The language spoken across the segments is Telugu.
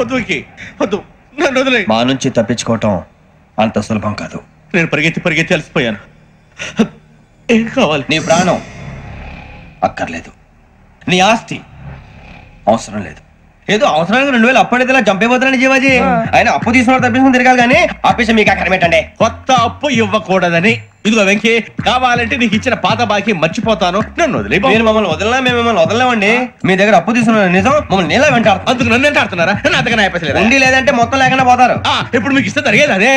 వద్దు, నన్ను వదిలే. మా నుంచి తప్పించుకోవటం అంత సులభం కాదు. నేను పరిగెత్తి అలసిపోయాను. ఏం కావాలి? నీ ప్రాణం అక్కర్లేదు, నీ ఆస్తి అవసరం లేదు. ఏదో అవసరానికి 2000 అప్పుడైతే ఇలా చంపేపోతున్నాను జీవాజీ. ఆయన అప్పు తీసుకున్న తప్పించుకుని తిరగాలి కానీ ఆపేసి మీకు అక్కడ పెట్టండి. కొత్త అప్పు ఇవ్వకూడదని. ఇదిగో వెంకీ, కావాలంటే నీకు ఇచ్చిన పాత బాకీ మర్చిపోతాను, నన్ను వదిలే. మీరు మమ్మల్ని వదలనా? మేము మిమ్మల్ని వదలలేమండి. మీ దగ్గర అప్పు తీసుకున్న నిజం మమ్మల్ని నీలా వెంటాడు. అందుకు నన్ను ఎంత ఆడుతున్నారా? నన్ను అంతగా అయిపోతలేదు. ఉండి లేదంటే మొత్తం లేకుండా పోతారు. ఇప్పుడు మీకు ఇస్తే జరిగేది అదే.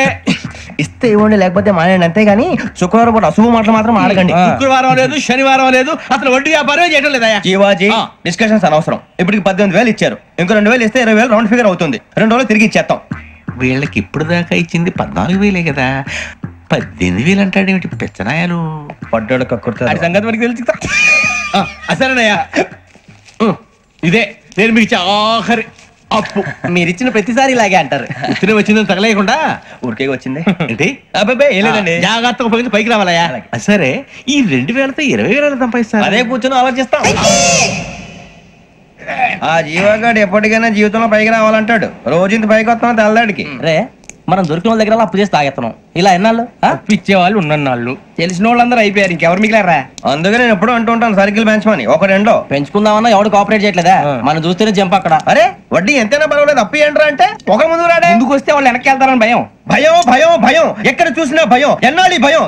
ఇస్తే ఇవ్వండి, లేకపోతే మానేయండి, అంతేగాని శుక్రవారం పూట అశుభ మాటలు మాత్రం ఆడకండి. శుక్రవారం లేదు, శనివారం లేదు, అసలు వడ్డీ వ్యాపారమే చేయడం లేదా? జీవాజీ, డిస్కషన్స్ అనవసరం. ఇప్పటికి 18,000 ఇచ్చారు, ఇంకో 2,000 ఇస్తే 20,000 రౌండ్ ఫిగర్ అవుతుంది. 2 రోజులు తిరిగి ఇచ్చేస్తాం. వీళ్ళకి ఇప్పుడు దాకా ఇచ్చింది 14,000 కదా, 18,000 అంటాడేమిటి పెచ్చనాయాలు? పడ్డాడు కక్కుర్తాడు. సంగతి వరకు తెలుసు. అసలేనయ్యా, ఇదే నేను మీకు ఇచ్చే ఆఖరి అప్పు. మీరు ఇచ్చిన ప్రతిసారి ఇలాగే అంటారు. ఇచ్చిన వచ్చిందని తగలేయకుండా ఊరికే వచ్చింది ఏంటి? అబ్బాయి ఏం లేదండి, జాగ్రత్తగా ఉపయోగించి పైకి రావాలయ్యా. సరే, ఈ 2,000తో 20,000 సంపాదిస్తారు. అదే కూర్చొని ఆలోచిస్తాం. ఆ జీవగాడు ఎప్పటికైనా జీవితంలో పైకి రావాలంటాడు. రోజు ఇంత పైకి వస్తాం తెల్లడికి. రే, మనం దొరికిన వాళ్ళ దగ్గర అప్పు చేసి తాగెత్తనం. ఇలా ఎన్నాళ్ళు ఇచ్చేవాళ్ళు ఉన్నన్నాళ్ళు తెలిసిన వాళ్ళందరూ అయిపోయారు, ఇంకెవరు మిగిలారా? అందుకే నేను ఎప్పుడు అంటూ ఉంటాను సర్కిల్ బెంచ్ మని. ఒక రెండో పెంచుకుందామన్నా ఎవడు కోఆపరేట్ చేయట్లేదా? మనం చూస్తేనే జంప్ అక్కడ. అరే వడ్డీ ఎంతైనా పర్వాలేదు, అప్పు ఏంట్రా అంటే ఒక ముందు రాడే. ముందుకు వస్తే వాళ్ళు వెనక్కి వెళ్తారని భయం. భయం భయం భయం, ఎక్కడ చూసినా భయం. ఎన్నాళ్ళు భయం?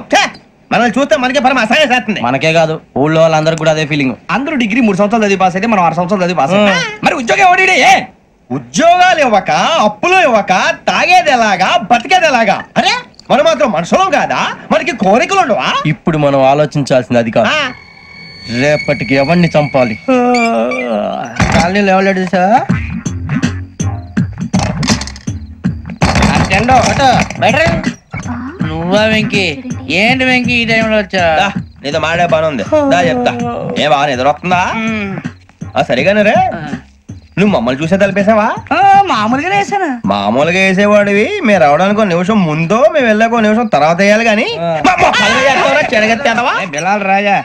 మనల్ని చూస్తే మనకే పరమ అసహాయం చేస్తుంది. మనకే కాదు, ఊళ్ళో వాళ్ళందరూ కూడా అదే ఫీలింగ్. అందరూ డిగ్రీ 3 సంవత్సరాలు చదివి పాస్ అయితే మనం 6 సంవత్సరాలు చదివి పాస్. మరి ఉద్యోగం ఎవడి? ఉద్యోగాలు ఇవ్వక, అప్పులు ఇవ్వక, తాగేది ఎలాగా, బతికేది ఎలాగా? అరే మనం మాత్రం మనుషులం కాదా? మనకి కోరికలు ఉండవా? ఇప్పుడు మనం ఆలోచించాల్సింది అది కాదు, రేపటికి ఎవరిని చంపాలి. కాలనీలో ఎవరు సార్? నువ్వా వెంకీ? ఏంటి వెంకీ ఈ టైంలో వచ్చా? నీతో మాడే పని ఉంది, దా చెప్తా. ఏ బాగా నిద్రొస్తుందా? సరిగానే రే, నువ్వు మమ్మల్ని చూసే తలిపేసావా? మామూలుగానే వేసాను. మామూలుగా వేసేవాడివి. మేము రావడానికి 1 నిమిషం ముందో, మేము వెళ్ళాక 1 నిమిషం తర్వాత వేయాలి కానీ బిలాల్ రాజా,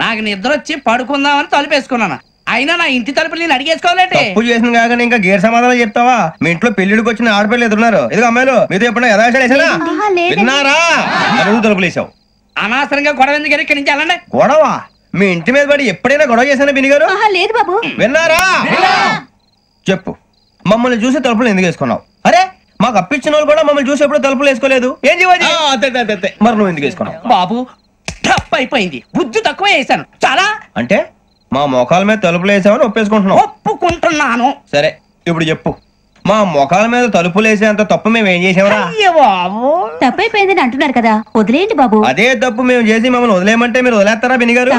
నాకు నిద్ర వచ్చి పడుకుందామని తలుపేసుకున్నాను. అయినా నా ఇంటి తలుపులు నేను అడిగేసుకోవాలంటే తప్పు చేసిన కాక ఇంకా గేర్ సమాధానం చెప్తావా? మీ ఇంట్లో పెళ్లిడికి వచ్చిన ఆడపిల్లలు ఎదురున్నారు. ఇదిగో అమ్మాయిలు, మీతో ఎప్పుడైనా యథాశాలేసానా? విన్నారా? అడుగు తలుపులు వేసావు. అనవసరంగా గొడవ ఎందుకు? ఇక్కడి నుంచి వెళ్ళండి. గొడవ? మీ ఇంటి మీద పడి ఎప్పుడైనా గొడవ చేశానా బిని గారు? లేదు బాబు. విన్నారా? చెప్పు, మమ్మల్ని చూసి తలుపులు ఎందుకు వేసుకున్నావు? అరే మాకు అప్పించిన వాళ్ళు కూడా మమ్మల్ని చూసి ఎప్పుడు తలుపులు వేసుకోలేదు. ఏం చేయాలి? మరి నువ్వు ఎందుకు వేసుకున్నావు? బాబు టప్ అయిపోయింది, బుద్ధి తక్కువ వేసాను చాలా. అంటే మా మోకాల మీద తలుపులు వేసామని ఒప్పేసుకుంటున్నావు? ఒప్పుకుంటున్నాను. సరే ఇప్పుడు చెప్పు, మా మొఖాల మీద తలుపులు వేసేంత తప్పు మేము ఏం చేసామరా? తప్పైపోయిందని అంటున్నారు కదా, వదిలేయండి బాబు. అదే తప్పు మేము చేసి మమ్మల్ని వదిలేయమంటే మీరు వదిలేస్తారా బిని గారు?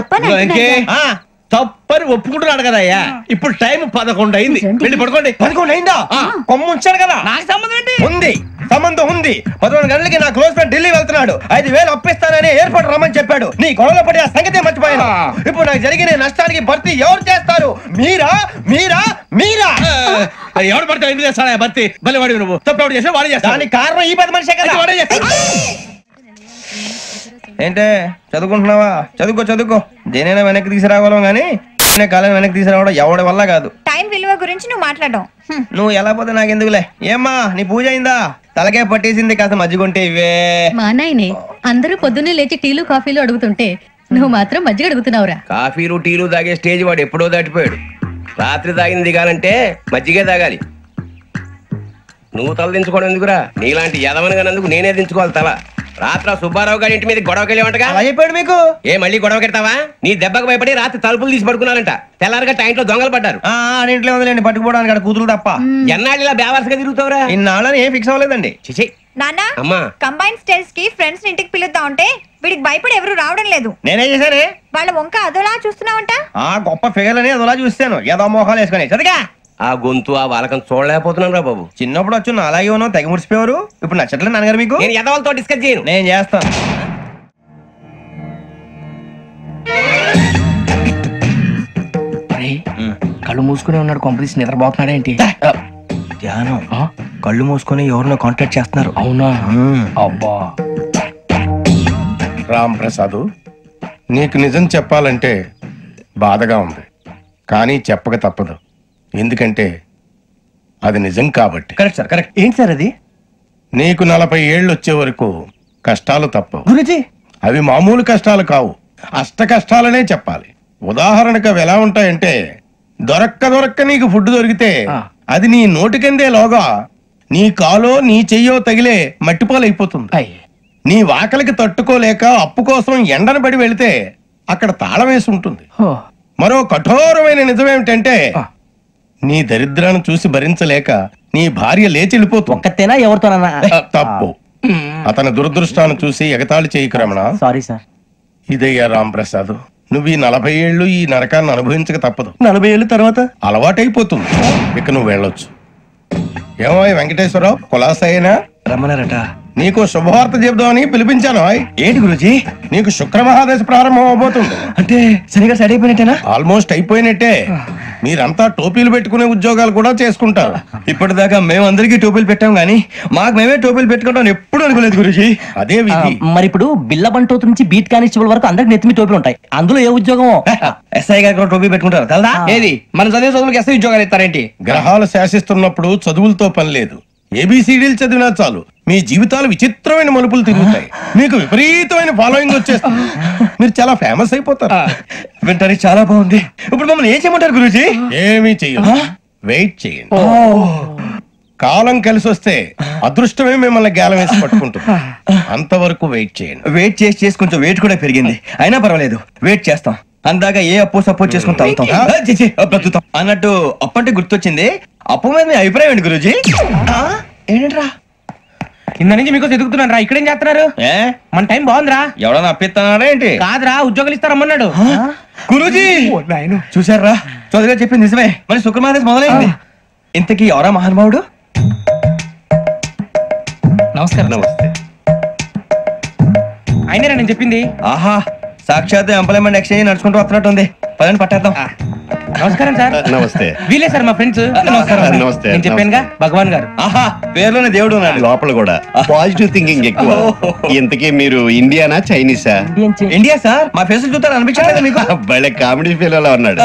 తప్పని ఒప్పుకుంటున్నాడు కదా అయ్యా. ఇప్పుడు టైం 11 అయింది, వెళ్ళి పడుకోండి. 11 అయిందా? కొమ్ము ఉంచాడు కదా. నాకు సంబంధం ఏంటి? ఉంది, సంబంధం ఉంది. 11 గంటలకి నా క్లోజ్ ఫ్రెండ్ ఢిల్లీ వెళ్తున్నాడు. 5,000 అప్పిస్తానని ఎయిర్పోర్ట్ రమ్మని చెప్పాడు. నీ గొడవలో పడి ఆ సంగతి మర్చిపోయాను. ఇప్పుడు నాకు జరిగిన నష్టానికి భర్తీ ఎవరు చేస్తారు? మీరా మీరా మీరా? ఎవడు పడితే ఎందుకు చేస్తాడా భర్తీ? మళ్ళీ వాడి నువ్వు తప్పు ఎవడు చేసా వాడే చేస్తా. దానికి కారణం ఈ 10 మనిషే కదా. వాడే చేస్తా. ఏంటే చదువుకుంటున్నావా? చదువుకో చదువుకో. దేనైనా వెనక్కి తీసుకురావాలం గానీ కాలం వెనక్కి తీసుకురావడం ఎవడి వల్ల కాదు. టైం విలువ గురించి నువ్వు మాట్లాడడం. నువ్వు ఎలా పోతే నాకెందుకులే. ఏమ్మా నీ పూజ అయిందా? తలకే పట్టేసింది, కాస్త మజ్జిగుంటే ఇవే. మా నాయనే అందరూ పొద్దున్నే లేచి టీలు కాఫీలు అడుగుతుంటే నువ్వు మాత్రం మజ్జిగ అడుగుతున్నావురా. కాఫీలు టీలు తాగే స్టేజ్ వాడు ఎప్పుడో దాటిపోయాడు. రాత్రి తాగింది దిగాలంటే మజ్జిగే తాగాలి. నువ్వు తల దించుకోవడం ఎందుకురా? నీలాంటి యదవనగానందుకు నేనే దించుకోవాలి తల. రాత్రి సుబ్బారావు గారి ఇంటి మీద గొడవకి వెళ్ళేవంటగా. అలా చెప్పాడు మీకు? ఏ మళ్ళీ గొడవ కెడతావా? నీ దెబ్బకు భయపడి రాత్రి తలుపులు తీసి పడుకున్నారంట. తెల్లారగా టైంట్లో దొంగలు పడ్డారు. ఇంట్లో ఉందిలేండి, పట్టుకుపోవడానికి అక్కడ కూతురు తప్ప. ఎన్నాళ్ళు ఇలా బేవర్సగా తిరుగుతావురా? ఇన్నాళ్ళని ఏం ఫిక్స్ అవ్వలేదండి. చిచి నాన్న, అమ్మా, కంబైన్ స్టైల్స్ కి ఫ్రెండ్స్ ఇంటికి పిలుద్దాం అంటే వీడికి భయపడి ఎవరు రావడం లేదు. నేనే చేశానే. వాళ్ళ వంక అదోలా చూస్తున్నావంట. గొప్ప ఫిగర్ అని అదోలా చూస్తాను, ఏదో మోహాలు వేసుకొని. చదిగా ఆ గొంతు ఆ వాలకం చూడలేకపోతున్నాను రా బాబు. చిన్నప్పుడు వచ్చి నా అలాగే ఉన్నావు, తెగ ముడిచిపోయారు. ఇప్పుడు నచ్చట్లేదు నాన్నగారు మీకు? నేను యదవలతో డిస్కస్ చేయను. నేను చేస్తాను. కళ్ళు మూసుకునే ఉన్నాడు, కొంపదీసి నిద్రపోతున్నాడేంటి? ధ్యానం. కళ్ళు మూసుకొని ఎవరినో కాంటాక్ట్ చేస్తున్నారు. అవునా? అబ్బా. రామ్ ప్రసాద్, నీకు నిజం చెప్పాలంటే బాధగా ఉంది, కానీ చెప్పక తప్పదు. ఎందుకంటే అది నిజం కాబట్టి. Correct sir, correct. ఏంటి సార్ అది? నీకు 40 ఏళ్ళు వచ్చే వరకు కష్టాలు తప్పవు. గురుజీ అవి మామూలు కష్టాలు కావు, అష్ట కష్టాలనే చెప్పాలి. ఉదాహరణకు అవి ఎలా ఉంటాయంటే, దొరక్క నీకు ఫుడ్ దొరికితే అది నీ నోటికందే లోగా నీ కాలో నీ చెయ్యో తగిలే మట్టిపాలైపోతుంది. నీ వాకలికి తట్టుకోలేక అప్పు కోసం ఎండను పడి వెళితే అక్కడ తాళం వేసి ఉంటుంది. మరో కఠోరమైన నిజమేమిటంటే, నీ దరిద్రాన్ని చూసి భరించలేక నీ భార్య లేచి వెళ్ళిపోతుంది. ఒక్కతేనా ఎవరితోనన్నా? తప్పు. అతని దురదృష్టాన్ని చూసి ఎగతాళి చేయకు రమణ. Sorry sir. ఇదయ్యా రాంప్రసాద్, నువ్వు ఈ 40 ఏళ్ళు ఈ నరకాన్ని అనుభవించక తప్పదు. 40 ఏళ్ళ తర్వాత అలవాటైపోతుంది. ఇక నువ్వు వెళ్ళొచ్చు. ఏమో వెంకటేశ్వరరావు, కులాసైనా రమ్మన్నారట. నీకు శుభవార్త చెబుదామని పిలిపించాను. ఏంటి గురుజీ? నీకు శుక్రమహాదశ ప్రారంభం అవబోతుంది. అంటే సరిగా సెట్ అయిపోయినట్టేనా? ఆల్మోస్ట్ అయిపోయినట్టే. మీరంతా టోపీలు పెట్టుకునే ఉద్యోగాలు కూడా చేసుకుంటారు. ఇప్పటిదాకా మేమందరికీ టోపీలు పెట్టాం గానీ మాకు మేమే టోపీలు పెట్టుకుంటాం ఎప్పుడు అనుకోలేదు గురుజీ. అదే విధి. మరి ఇప్పుడు బిల్ల బంటోతు నుంచి బీట్ కానిస్టేబుల్ వరకు అందరికి నెత్తిమి టోపీలు ఉంటాయి. అందులో ఏ ఉద్యోగం? ఎస్ఐ గారు కూడా టోపీ పెట్టుకుంటారు కదా. ఏది మన చదువులకు ఎస్ఐ ఉద్యోగాలు ఇస్తారేంటి? గ్రహాలు శాసిస్తున్నప్పుడు చదువులతో పని లేదు. ఏబిసిడీలు చదివినా చాలు మీ జీవితాలు విచిత్రమైన మలుపులు తిరుగుతాయి. మీకు విపరీతమైన ఫాలోయింగ్ వచ్చేస్తుంది. మీరు చాలా ఫేమస్ అయిపోతారు. వింటానికి చాలా బాగుంది. ఇప్పుడు మమ్మల్ని ఏం చేయమంటారు గురూజీ? ఏమీ చెయ్యదు, వెయిట్ చేయండి. కాలం కలిసి వస్తే అదృష్టమే మిమ్మల్ని గేలం వేసి పట్టుకుంటుంది. అంతవరకు వెయిట్ చేయండి. వెయిట్ చేసి కొంచెం వెయిట్ కూడా పెరిగింది. అయినా పర్వాలేదు, వెయిట్ చేస్తాం. అందాక ఏ అప్పు సపోర్ట్ చేసుకుని తాగుతాం. బ్రతుకుతాం అన్నట్టు అప్పు అంటే గుర్తొచ్చింది. అప్పు మీద మీ అభిప్రాయం ఏంటి గురూజీ? ఏంటరా కింద నుంచి మీకు ఎదుగుతున్నాను రా. ఇక్కడేం చేస్తున్నారు? మన టైం బాగుందిరా. ఎవడన్నా అప్పిస్తున్నారా ఏంటి? కాదురా, ఉద్యోగాలు ఇస్తారమ్మన్నాడు గురూజీ. చూసారా, చదువుగా చెప్పింది నిజమే. మరి శుక్రమాదేశ్ మొదలైంది. ఇంతకీ ఎవరా మహానుభావుడు? నమస్కారం. నమస్తే. అయినా నేను చెప్పింది. ఆహా, సాక్షాత్ ఎంప్లాయ్మెంట్ ఎక్స్చేంజ్ నడుచుకుంటూ వస్తున్నట్టు ఉంది. పదండి పట్టేద్దాం. నమస్కారం సార్. నమస్తే. వీలే సార్ మా ఫ్రెండ్స్. నమస్తే. నేను చెప్పానుగా, భగవాన్ గారు. ఆహా, పేర్లోనే దేవుడు ఉన్నాడు. లోపల కూడా పాజిటివ్ థింకింగ్ ఎక్కువ. ఇంతకీ మీరు ఇండియానా చైనీసా? India sir. మా ఫేస్ చూస్తారు అనిపించలేదు మీకు? భలే కామెడీ ఫీల్ అలా ఉన్నాడు.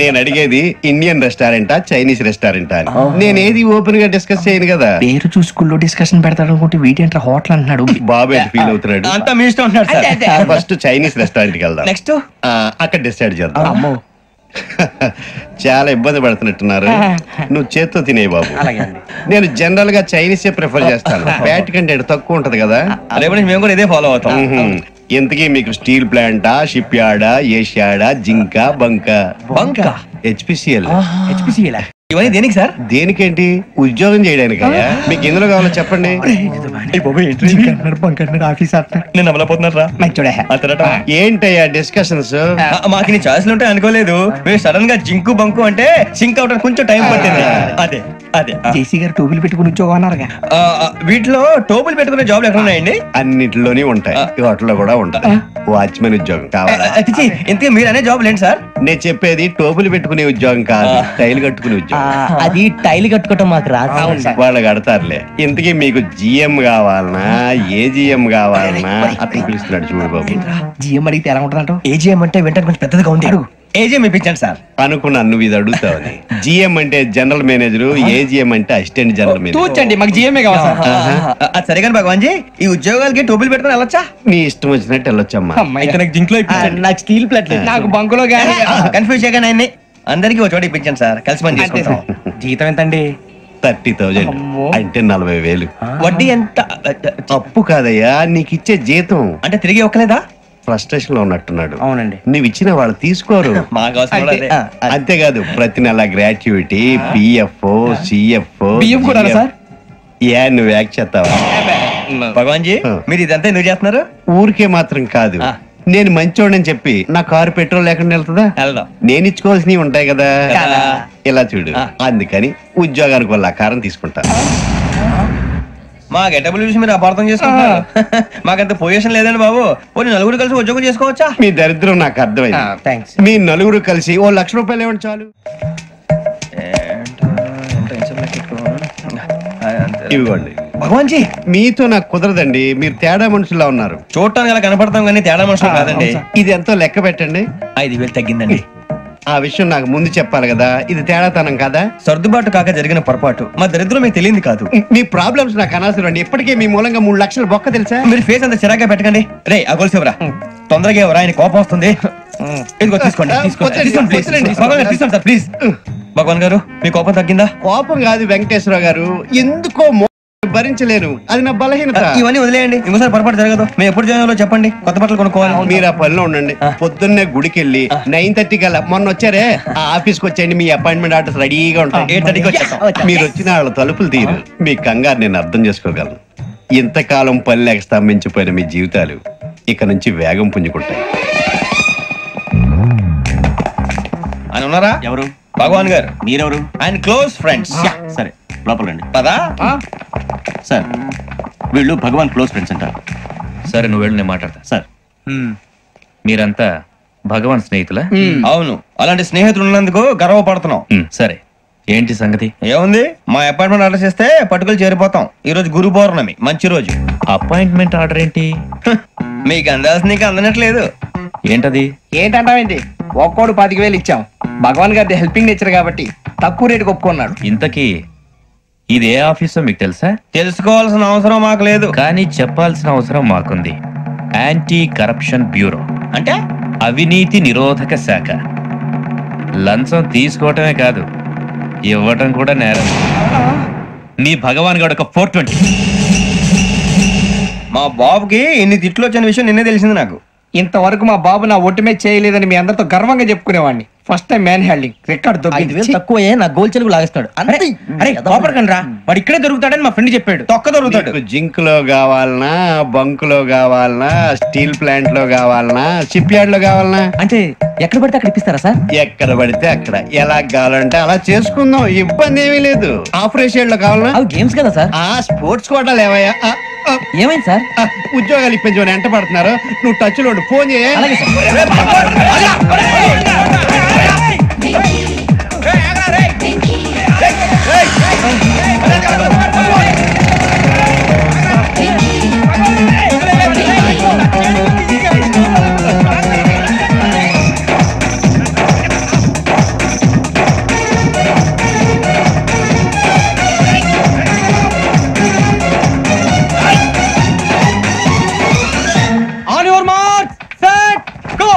నేను అడిగేది ఇండియన్ రెస్టారెంటా చైనీస్ రెస్టారెంటా అని. నేను ఏది ఓపెన్ గా డిస్కస్ చేయను కదా. పేరు చూసుకుల్లో డిస్కషన్ పెడతాడు అనుకుంటే వీటేంట్రా హోటల్ అంటున్నాడు. బాబు ఎట్ ఫీల్ అవుతున్నాడు. అంతా మీ ఇష్టం ఉంటాడు సార్. ఫస్ట్ చైనీస్ రెస్టారెంట్ కి వెళ్దాం. నెక్స్ట్ అక్కడ డిసైడ్ చేద్దాం. చాలా ఇబ్బంది పడుతున్నట్టున్నారు. నువ్వు చేత్తో తినే బాబు. నేను జనరల్ గా చైనీసే ప్రిఫర్ చేస్తాను. ఫ్యాట్ కంటెంట్ తక్కువ ఉంటది కదా. రేపు మేము కూడా ఇదే ఫాలో అవుతాం. ఇంతకీ మీకు స్టీల్ ప్లాంటా, షిప్ యార్డా, ఏషియాడా, జింక, బంక? హెచ్పిసిఎల్. ఇవన్నీ దేనికి సార్? దేనికేంటి? ఉద్యోగం చేయడానికి. మీకు ఎందులో కావాలో చెప్పండి. నేను అమలపోతున్నారా? ఏంటయ్యా డిస్కషన్స్? మాకు నీ ఛాయిస్లు ఉంటాయి అనుకోలేదు. మీరు సడన్ గా జింకు బంకు అంటే సింక్ అవడానికి కొంచెం టైం పట్టింది. అదే అదే జేసీ గారు టోపీలు పెట్టుకుని ఉద్యోగం అన్నారుగా. వీటిలో టోపులు పెట్టుకునే జాబ్లు ఎక్కడ ఉన్నాయండి? అన్నిటిలోనే ఉంటాయి. వాటిలో కూడా ఉంటాయి. వాచ్మెన్ ఉద్యోగం కావాలా? ఇంతకీ మీరు అనే జాబ్ లేండి సార్? నేను చెప్పేది టోపులు పెట్టుకునే ఉద్యోగం కాదు, టైల్ కట్టుకునే ఉద్యోగం. అది టైల్ కట్టుకోవటం మాకు రాదు. వాళ్ళు కడతారులే. ఇంతకీ మీకు జిఎం కావాలనా, ఏజిఎం కావాలనా? అతను పిలుస్తున్నాడు చూడు బాబు. జిఎం అడిగితే ఎలా ఉంటుందంట? ఏజిఎం అంటే వెంటనే కొంచెం పెద్దదిగా ఉంది. ఏజిఎం ఇప్పించండి సార్. అనుకున్నాను నువ్వు ఇది అడుగుతావని. జిఎం అంటే జనరల్ మేనేజర్, ఏజిఎం అంటే అసిస్టెంట్ జనరల్ మేనేజర్. తూచండి, మాకు జిఎంఏ కావాలి సార్. అది సరే కానీ భగవాన్ జీ, ఈ ఉద్యోగాలకి టోపులు పెట్టుకుని వెళ్ళొచ్చా? నీ ఇష్టం వచ్చినట్టు వెళ్ళొచ్చమ్మా. జింక్ లో నాకు స్టీల్ ప్లేట్ నాకు బంకులో గానీ కన్ఫ్యూజ్ చేయగానే ఆయన్ని అందరికి ఒక చోట ఇప్పించండి సార్. కలిసి పని చేసుకుంటాం. జీతం ఎంతండి? 30,000 అంటే 40,000. వడ్డీ ఎంత? అప్పు కాదయ్యా, నీకు ఇచ్చే జీతం. అంటే తిరిగి ఒక్కలేదా? ఫ్రస్ట్రేషన్ లో ఉన్నట్టున్నాడు. అవునండి. నువ్వు ఇచ్చిన వాళ్ళు తీసుకోరు. మాకు అవసరం కూడా అదే. అంతేకాదు ప్రతి నెల గ్రాట్యుటీ, పిఎఫ్, సిఎఫ్. బియ్యం కూడా సార్? నువ్వు యాక్ట్ చేస్తావా? భగవాన్ జీ, మీరు ఇదంతా ఎందుకు చేస్తున్నారు? ఊరికే మాత్రం కాదు. నేను మంచోడని చెప్పి నా కారు పెట్రోల్ లేకుండా వెళ్తుందా? వెళ్దాం. నేను ఇచ్చుకోవాల్సినవి ఉంటాయి కదా. ఇలా చూడు, అందుకని ఉద్యోగానికి వాళ్ళ ఆకారం తీసుకుంటా. మా గెటబుల్ చూసి మీరు అపార్థం చేసుకుంటారు. మాకంత పొజిషన్ లేదండి బాబు. పోనీ నలుగురు కలిసి ఉద్యోగం చేసుకోవచ్చా? మీ దరిద్రం నాకు అర్థమైంది. మీ నలుగురు కలిసి ఓ 1,00,000 రూపాయలు ఇవ్వండి చాలు. ఇవ్వండి. భగవాన్ జీ, మీతో నాకు కుదరదండి. మీరు తేడా మనుషుల్లా ఉన్నారు. చూడటానికి అలా కనపడతాం కానీ తేడా మనుషులు కాదండి. ఇది ఎంతో లెక్క పెట్టండి. 5,000 తగ్గిందండి. ఆ విషయం నాకు ముందు చెప్పాలి కదా, ఇది తేడాతనం కదా. సర్దుబాటు కాక జరిగిన పొరపాటు మా దరిద్రం మీకు తెలియదు కాదు. మీ ప్రాబ్లమ్స్ నాకు అనవసరం అండి. ఇప్పటికే మీ మూలంగా 3 లక్షలు బొక్క తెలుసా. మీరు ఫేస్ అంత చిరాగ్గా పెట్టకండి. రే ఆ గొలుసు ఎవరా, తొందరగా ఎవరా, ఆయన కోపం వస్తుంది. ఇదిగో తీసుకోండి, తీసుకోండి సార్ ప్లీజ్. భగవాన్ గారు మీ కోపం తగ్గిందా? కోపం కాదు వెంకటేశ్వరరావు గారు, ఎందుకో భరించలేను, అది నా బలహీనత. ఇవన్నీ వదిలేయండి, ఇంకోసారి పొరపాటు జరగదు. మేము ఎప్పుడు జాయిన్ చెప్పండి, కొత్త బట్టలు కొనుక్కోవాలి. మీరు ఆ పనిలో ఉండండి. పొద్దున్నే గుడికి వెళ్ళి 9:30 కల్లా, మొన్న వచ్చారే ఆ ఆఫీస్కి వచ్చేయండి, మీ అపాయింట్మెంట్ ఆర్డర్స్ రెడీగా ఉంటాయి. 8:30కి వచ్చేస్తాం. మీరు వచ్చిన వాళ్ళ తలుపులు తీరు. మీ కంగారు నేను అర్థం చేసుకోగలను. ఇంతకాలం పని లేక స్తంభించిపోయిన మీ జీవితాలు ఇక నుంచి వేగం పుంజుకుంటాయి. ఆయన ఉన్నారా? ఎవరు? భగవాన్ గారు. మీరెవరు? ఆయన క్లోజ్ ఫ్రెండ్స్. సరే లోపల రండి. పదా సార్ వీళ్ళు భగవాన్ క్లోజ్ ఫ్రెండ్స్ అంటారు. సరే నువ్వు వెళ్ళు, నేను మాట్లాడతా. సార్ మీరంతా భగవాన్ స్నేహితులా? అవును, అలాంటి స్నేహితులు ఉన్నందుకు గర్వపడుతున్నాం. సరే ఏంటి సంగతి? ఏముంది, మా అపాయింట్మెంట్ ఆర్డర్ చేస్తే పట్టుకులు చేరిపోతాం. ఈ రోజు గురు పౌర్ణమి, మంచి రోజు. అపాయింట్మెంట్ ఆర్డర్ ఏంటి? మీకు అందాల్సిన నీకు అందనట్లేదు. ఏంటది? ఏంటంటావేంటి? ఒక్కోడు 10,000 ఇచ్చాం. భగవాన్ గారి హెల్పింగ్ నేచర్ కాబట్టి తక్కువ రేటుకి ఒప్పుకున్నాడు. ఇంతకీ ఇది ఏ ఆఫీసో మీకు తెలుసా? తెలుసుకోవాల్సిన అవసరం మాకు లేదు, కానీ చెప్పాల్సిన అవసరం మాకుంది. యాంటీ కరప్షన్ బ్యూరో, అంటే అవినీతి నిరోధక శాఖ. లంచం తీసుకోవటమే కాదు, ఇవ్వటం కూడా నేరం. మీ భగవాన్ గారు ఒక 420. మా బాబుకి ఇన్ని తిట్లు వచ్చిన విషయం నిన్నే తెలిసింది నాకు. ఇంతవరకు మా బాబు నా ఒట్టుమే చేయలేదని మీ అందరితో గర్వంగా చెప్పుకునేవాడిని. First time man handling record దొరికింది. తక్కువే నా గోల్ చెలుగు లాగేస్తాడు. అరే కోపడకండి రా, వాడు ఇక్కడే దొరుకుతాడని మా ఫ్రెండ్ చెప్పాడు. తొక్క దొరుకుతాడు. మీకు జింక్ లో కావాలనా, బంక్ లో కావాలనా, స్టీల్ ప్లాంట్ లో కావాలనా, షిప్ యార్డ్ లో కావాలనా? అంటే ఎక్కడ పడితే అక్కడ ఇప్పిస్తారా సార్? ఎక్కడ పడితే అక్కడ, ఎలా కావాలంటే అలా చేసుకుందాం, ఇబ్బంది ఏమీ లేదు. ఆపరేషన్ లో కావాలనా? అవి గేమ్స్ కదా సార్. ఆ స్పోర్ట్స్ కోటాలు ఏమయ్యా? ఏమైంది సార్? ఉద్యోగాలు ఇప్పించమని ఎంట పడుతున్నారు. నువ్వు టచ్ లో ఫోన్ చేయ. On your mark, set, go.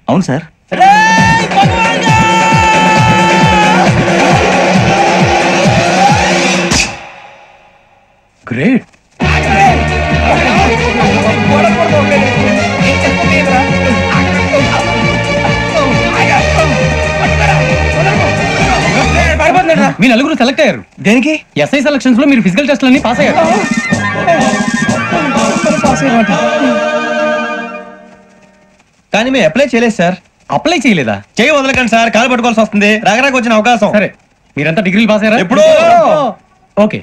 అవును సార్. గ్రేట్. మీ నలుగురు సెలెక్ట్ అయ్యారు. దేనికి? ఎస్ఐ సెలక్షన్స్ లో మీరు ఫిజికల్ టెస్ట్లన్నీ పాస్ అయ్యారు. కానీ మేము అప్లై చేయలేదు సార్. అప్లై చేయలేదా? చేయి వదలకండి సార్, కాలు పట్టుకోవాల్సి వస్తుంది. రాగరాకు వచ్చిన అవకాశం. సరే మీరంతా డిగ్రీలు పాస్ అయ్యారా? ఎప్పుడో. ఓకే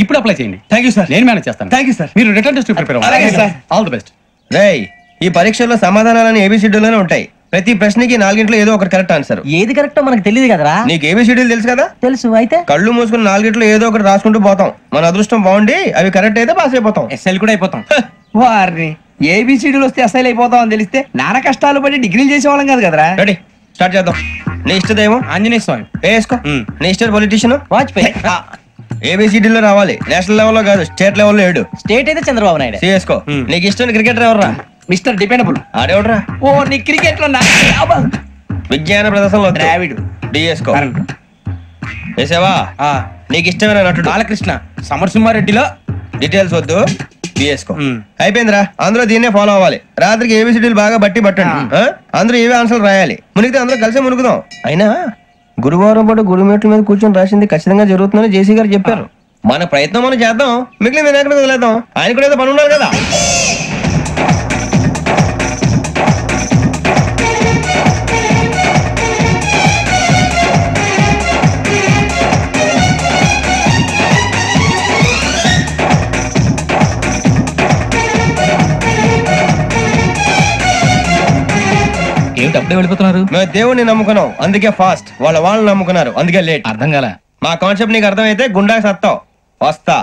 ఇప్పుడు అప్లై చేయండి. Thank you sir. నేను మేనేజ్ చేస్తాను. Thank you sir. మీరు రిటర్న్ టెస్ట్ ప్రిపేర్ అలాగే అవ్వండి. సార్. All the best. రేయ్, ఈ పరీక్షల్లో సమాధానాలని ఏబిసిడ్యూల్లోనే ఉంటాయి. ప్రతి ప్రశ్నకి 4 ఏదో ఒకటి కరెక్ట్ ఆన్సర్. ఏది కరెక్టో మనకు తెలియదు కదరా. నీకు ఏబిసిడ్యూల్ తెలుసు కదా? తెలుసు. అయితే కళ్ళు మూసుకుని 4 ఏదో ఒకటి రాసుకుంటూ పోతాం. మన అదృష్టం బాగుండి అవి కరెక్ట్ అయితే పాస్ అయిపోతాం. ఎస్ఎల్ కూడా అయిపోతాం. వారిని ఏబిసిడీలు వస్తే ఎస్ఐలు అయిపోతాం అని తెలిస్తే నాన్న కష్టాలు పడి డిగ్రీలు చేసేవాళ్ళం కాదు కదరా. రెడీ, స్టార్ట్ చేద్దాం. నీ ఇష్టదేమో ఆంజనేయ స్వామి. వేసుకో. నీ ఇష్ట పొలిటీషియన్ వాజ్పేయి. ఏబిసిడీలో రావాలి, నేషనల్ లెవెల్లో కాదు, స్టేట్ లెవెల్లో 7. స్టేట్ అయితే చంద్రబాబు నాయుడు. సిఎస్కో. నీకు ఇష్టం క్రికెటర్ ఎవర్రా? Mister dependable. ఆడేవడరా? ఓ నీ క్రికెట్ లో విజ్ఞాన ప్రదర్శనలో ద్రావిడు. డిఎస్కో వేసావా? నీకు ఇష్టమైన నటుడు బాలకృష్ణ. సమరసింహారెడ్డిలో డీటెయిల్స్ వద్దు, డిఎస్కో అయిపోయిందిరా. అందరూ దీన్నే ఫాలో అవ్వాలి. రాత్రికి ఏబిసిడీలు బాగా పట్టండి. అందరూ ఏవే ఆన్సర్లు రాయాలి. మునిగితే అందరూ కలిసి మునుగుదాం. అయినా గురువారం పాటు గురుమేట్ల మీద కూర్చొని రాసింది ఖచ్చితంగా జరుగుతుందని జేసీ గారు చెప్పారు. మన ప్రయత్నం మనం చేద్దాం, మిగిలిన నేను ఎక్కడ వదిలేద్దాం. ఆయన కూడా ఏదో పని ఉన్నారు కదా. ఏమిటి అప్పుడే వెళ్ళిపోతున్నారు? మేము దేవుడిని నమ్ముకున్నాం, అందుకే ఫాస్ట్. వాళ్ళని నమ్ముకున్నారు, అందుకే లేట్. అర్థం కాల. మా కాన్సెప్ట్ నీకు అర్థమైతే గుండా సత్తావు. వస్తా.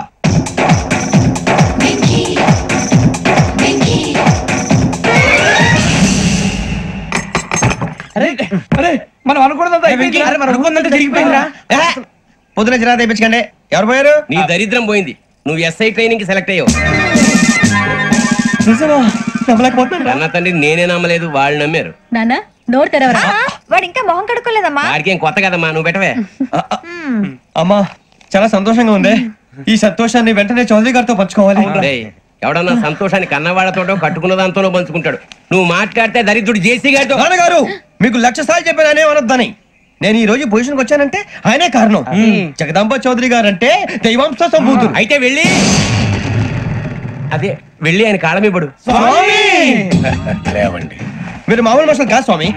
మనం అనుకున్నదంతా జరిగిపోయిందిరా. పొద్దున చిరా తెప్పించకండి. ఎవరు పోయారు? నీ దరిద్రం పోయింది. నువ్వు ఎస్ఐ ట్రైనింగ్ కి సెలెక్ట్ అయ్యావు. అన్న తండ్రి నేనే నమ్మలేదు, వాళ్ళు నమ్మారు. నాన్న నోరు తెరవరా. వాడు ఇంకా మొహం కడుక్కోలేదమ్మా. వాడికి ఏం కొత్త కదమ్మా, నువ్వు పెట్టవే. అమ్మా చాలా సంతోషంగా ఉంది. ఈ సంతోషాన్ని వెంటనే చౌదరి గారితో పంచుకోవాలి. డేయ్, ఎవడన్నా సంతోషాన్ని కన్నవాళ్లతోటో కట్టుకున్న దాంతోనో పంచుకుంటాడు. నువ్వు మాట్లాడితే దరిద్రుడు జేసీ గారితో. నాన్నగారు మీకు 1,00,000 సార్లు చెప్పాననే అనొద్దని. నేను ఈ రోజు పొజిషన్కి వచ్చానంటే ఆయనే కారణం. జగదాంబ చౌదరి గారు అంటే దైవాంశ సంభూతుడు. అయితే వెళ్ళి వెళ్ళి ఆయన కాళ్ళమీపడు. లేవండి. మీరు మామూలు మనుషులు కాదు స్వామి.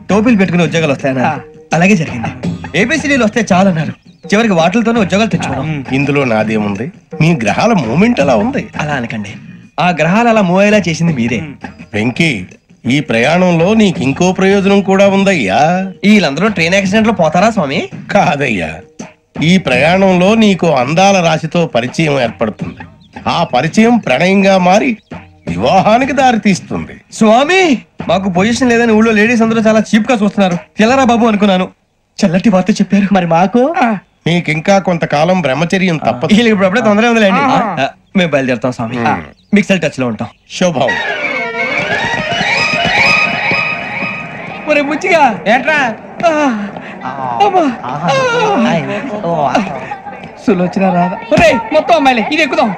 టోపీలు పెట్టుకుని ఉద్యోగాలు వస్తాయన్నారు, అలాగే జరిగింది. ఏబిసిడీలు వస్తే చాలన్నారు, చివరికి వాటిలతోనే ఉద్యోగాలు తెచ్చుకున్నాం. ఇందులో నాదేముంది? మీ గ్రహాల మూమెంట్ అలా ఉంది. అలా అనకండి, ఆ గ్రహాలు అలా మూవ్ అయ్యేలా చేసింది మీరే. వెంకీ, ఈ ప్రయాణంలో నీకు ఇంకో ప్రయోజనం కూడా ఉందయ్యా. వీళ్ళందరూ ట్రైన్ యాక్సిడెంట్ లో పోతారా స్వామి? కాదయ్యా, ఈ ప్రయాణంలో నీకు అందాల రాశితో పరిచయం ఏర్పడుతుంది. ఆ పరిచయం ప్రణయంగా మారి వివాహానికి దారి తీస్తుంది. స్వామి మాకు పొజిషన్ లేదని ఊళ్ళో లేడీస్ అందరూ చాలా చీప్ గా చూస్తున్నారు. తెల్లరా బాబు అనుకున్నాను, చల్లటి వార్త చెప్పారు. మరి మాకు నీకింకా కొంతకాలం బ్రహ్మచర్యం తప్పదు. వీళ్ళకి ఇప్పుడు అప్పుడే తొందరగా ఉందిలేండి. మేము బయలుదేరుతాం స్వామి, మిక్సెల్ టచ్ లో ఉంటాం. శుభం. ఒరే బుచ్చిగా ఏట్రా సులోచన రాదా? ఒరే మొత్తం అమ్మాయిలే, ఇది ఎక్కుదాం.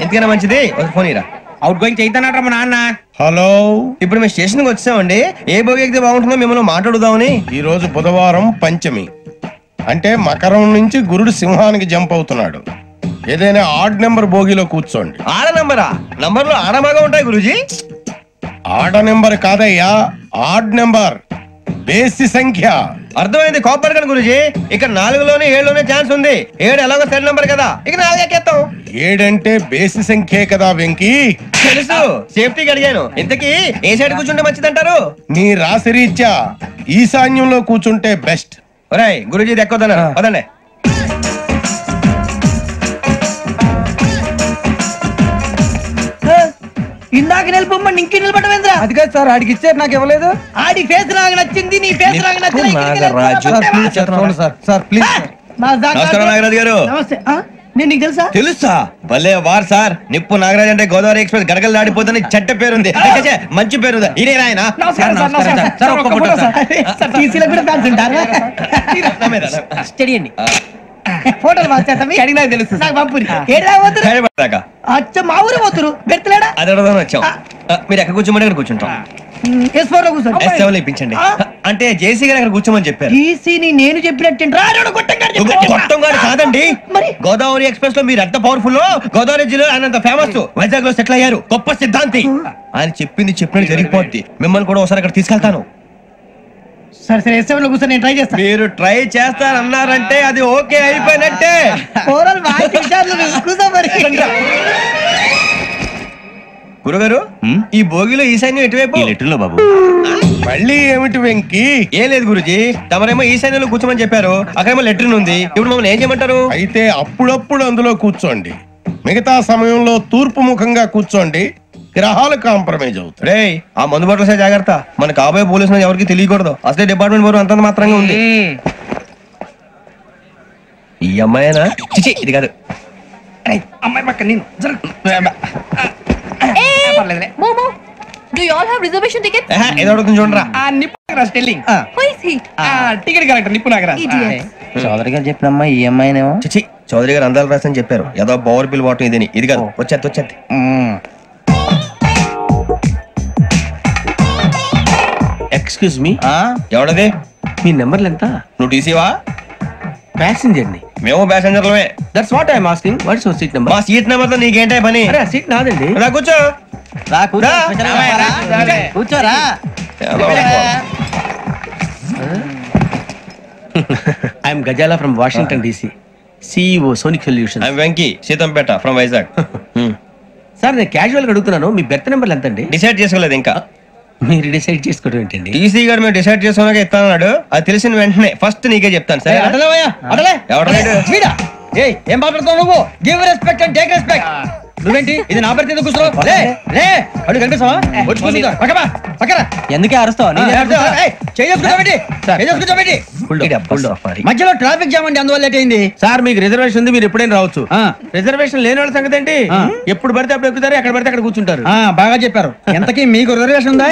ఎందుకైనా మంచిది ఫోన్ ఇరా. అవుట్ గోయింగ్ చేద్దానట్రా మా నాన్న. హలో, ఇప్పుడు మేము స్టేషన్ కి వచ్చామండి. ఏ బోగి ఎక్కితే బాగుంటుందో మిమ్మల్ని మాట్లాడుదామని. ఈ రోజు బుధవారం పంచమి, అంటే మకరం నుంచి గురుడు సింహానికి జంప్ అవుతున్నాడు. ఏదైనా ఆడ్ నెంబర్ బోగిలో కూర్చోండి. ఆడ నంబరా? నంబర్లు ఆడమాగా ఉంటాయి గురూజీ. ఆడ నెంబర్ కాదయ్యా, ఆడ్ నెంబర్, బేసి సంఖ్య. అర్థమైంది, కాపర్ కానీ గురూజీ. ఇక్కడ 4లోనే 7లోనే ఛాన్స్ ఉంది. 7 ఎలాగో సెల్ నంబర్ కదా, ఇక 4 ఎక్కేస్తాం. 7 అంటే బేసి సంఖ్యే కదా వెంకీ. తెలుసు, సేఫ్టీకి అడిగాను. ఇంతకీ ఏ సైడ్ కూర్చుంటే మంచిదంటారు? నీ రాశి రీత్యా ఈశాన్యంలో కూర్చుంటే బెస్ట్. ఒరేయ్ గురూజీ దెక్కొద్దన్నారు, పదండి. ఇందాక నిలబొమ్మని ఇంకే నిలబడమేంద్రా? అది కాదు సార్, ఆడికి ఇచ్చారు, నాకు ఇవ్వలేదు. ఆడి ఫేస్ నాకు నచ్చింది, నీ ఫేస్ నాకు నచ్చింది. Sir please. నమస్కారం నాగరాజు గారు. నమస్తే. నేను నీకు తెలుసా? తెలుసా? భలే వార్ సార్. నిప్పు నాగరాజ్ అంటే గోదావరి ఎక్స్ప్రెస్ గడగలు దాడిపోతుంది చెడ్డ పేరుంది. మంచి పేరుంది. ఇదే ఆయన. ఫోటోలు అడిగినా తెలుసు. అచ్చ మా ఊరు పోతురు బెర్తలేడా? అది అడగదామని వచ్చాం. మీరు ఎక్కడ కూర్చోమని అక్కడ కూర్చుంటాం. ఇప్పించండి. అంటే జేసీ గారు అక్కడ కూర్చోమని చెప్పారు. నేను చెప్పినట్టు గొట్టం గారు కాదండి, గోదావరి ఎక్స్ప్రెస్ లో మీరు ఎంత పవర్ఫుల్. గోదావరి జిల్లా ఆయన ఫేమస్. వైజాగ్ లో సెటిల్ అయ్యారు, గొప్ప సిద్ధాంతి. ఆయన చెప్పింది చెప్పినట్టు జరిగిపోద్ది. మిమ్మల్ని కూడా ఒకసారి అక్కడ తీసుకెళ్తాను. సరే సరే, ఎస్ఎం లో కూర్చొని నేను ట్రై చేస్తాను. మీరు ట్రై చేస్తారన్నారంటే అది ఓకే అయిపోయినట్టే. గురుగారు, ఈ భోగిలో ఈశాన్యం ఎటువైపు? లెటర్లో బాబు. మళ్ళీ ఏమిటి వెంకీ? ఏం లేదు గురుజీ, తమరేమో ఈశాన్యంలో కూర్చోమని చెప్పారు, అక్కడేమో లెటర్ ఉంది. ఇప్పుడు మమ్మల్ని ఏం చేయమంటారు? అయితే అప్పుడప్పుడు అందులో కూర్చోండి, మిగతా సమయంలో తూర్పు ముఖంగా కూర్చోండి. గ్రహాలు కాంప్రమైజ్ అవుతాయి. రే, ఆ మందు బాటలసే జాగ్రత్త. మన కాబోయే పోలీసులు ఎవరికి తెలియకూడదు. అసలే డిపార్ట్మెంట్ బోరు అంతంత మాత్రంగా ఉంది. ఈ అమ్మాయినా? చిచి, ఇది కాదు. అమ్మాయి పక్క నేను Do you all have reservation tickets? ఏదో అడుగుతుంది చూడరా. నిప్పు Nagaraj telling Who is he? Ticket collector నిప్పు నాగరాజ్ Idiots. చౌదరి గారు చెప్పినమ్మా ఈ అమ్మాయినేమో. చిచి చౌదరి గారు అందాలు రాసని చెప్పారు. ఏదో బోర్ బిల్ వాటం ఇదని. ఇది కాదు, వచ్చేది. Excuse me, ఎవడది? మీ నెంబర్లు ఎంత? నువ్వు టీసీవా? ప్యాసింజర్ ని. మేము ప్యాసెంజర్లమే. That's what I'm asking. What's your seat number? మా సీట్ నెంబర్ తో నీకేంటే పని? అరే సీట్ నాదండి. రా కూర్చో. కూర్చోరా. I'm Ghazala from Washington DC, CEO Sonic solution. I'm Venky, Seethampeta from Vizag. Sir నేను క్యాజువల్ గా అడుగుతున్నాను, మీ బెర్త్ నెంబర్లు ఎంత అండి? డిసైడ్ చేసుకోలేదు ఇంకా. మీరు డిసైడ్ చేసుకోవడం ఏంటండి? టీసీ గారు మేము డిసైడ్ చేసుకున్నాక ఇస్తానన్నాడు. అది తెలిసిన వెంటనే ఫస్ట్ నీకే చెప్తాను. సరే ఎవడలేడు. ఏం మాట్లాడుతావు నువ్వు? Give respect and take respect. నువ్వేంటి ఇది నా పరిస్థితి కూర్చోవు? అడుగు కనిపిస్తావా? ఎందుకే అరుస్తావు? మధ్యలో ట్రాఫిక్ జామ్ అండి, అందువల్ల లేట్ అయింది. సార్ మీకు రిజర్వేషన్ ఉంది, మీరు ఎప్పుడైనా రావచ్చు. రిజర్వేషన్ లేని వాళ్ళ సంగతి ఏంటి? ఎప్పుడు పడితే అప్పుడు ఎక్కుతారు, ఎక్కడ పడితే అక్కడ కూర్చుంటారు. బాగా చెప్పారు. ఎంతకీ మీకు రిజర్వేషన్ ఉందా?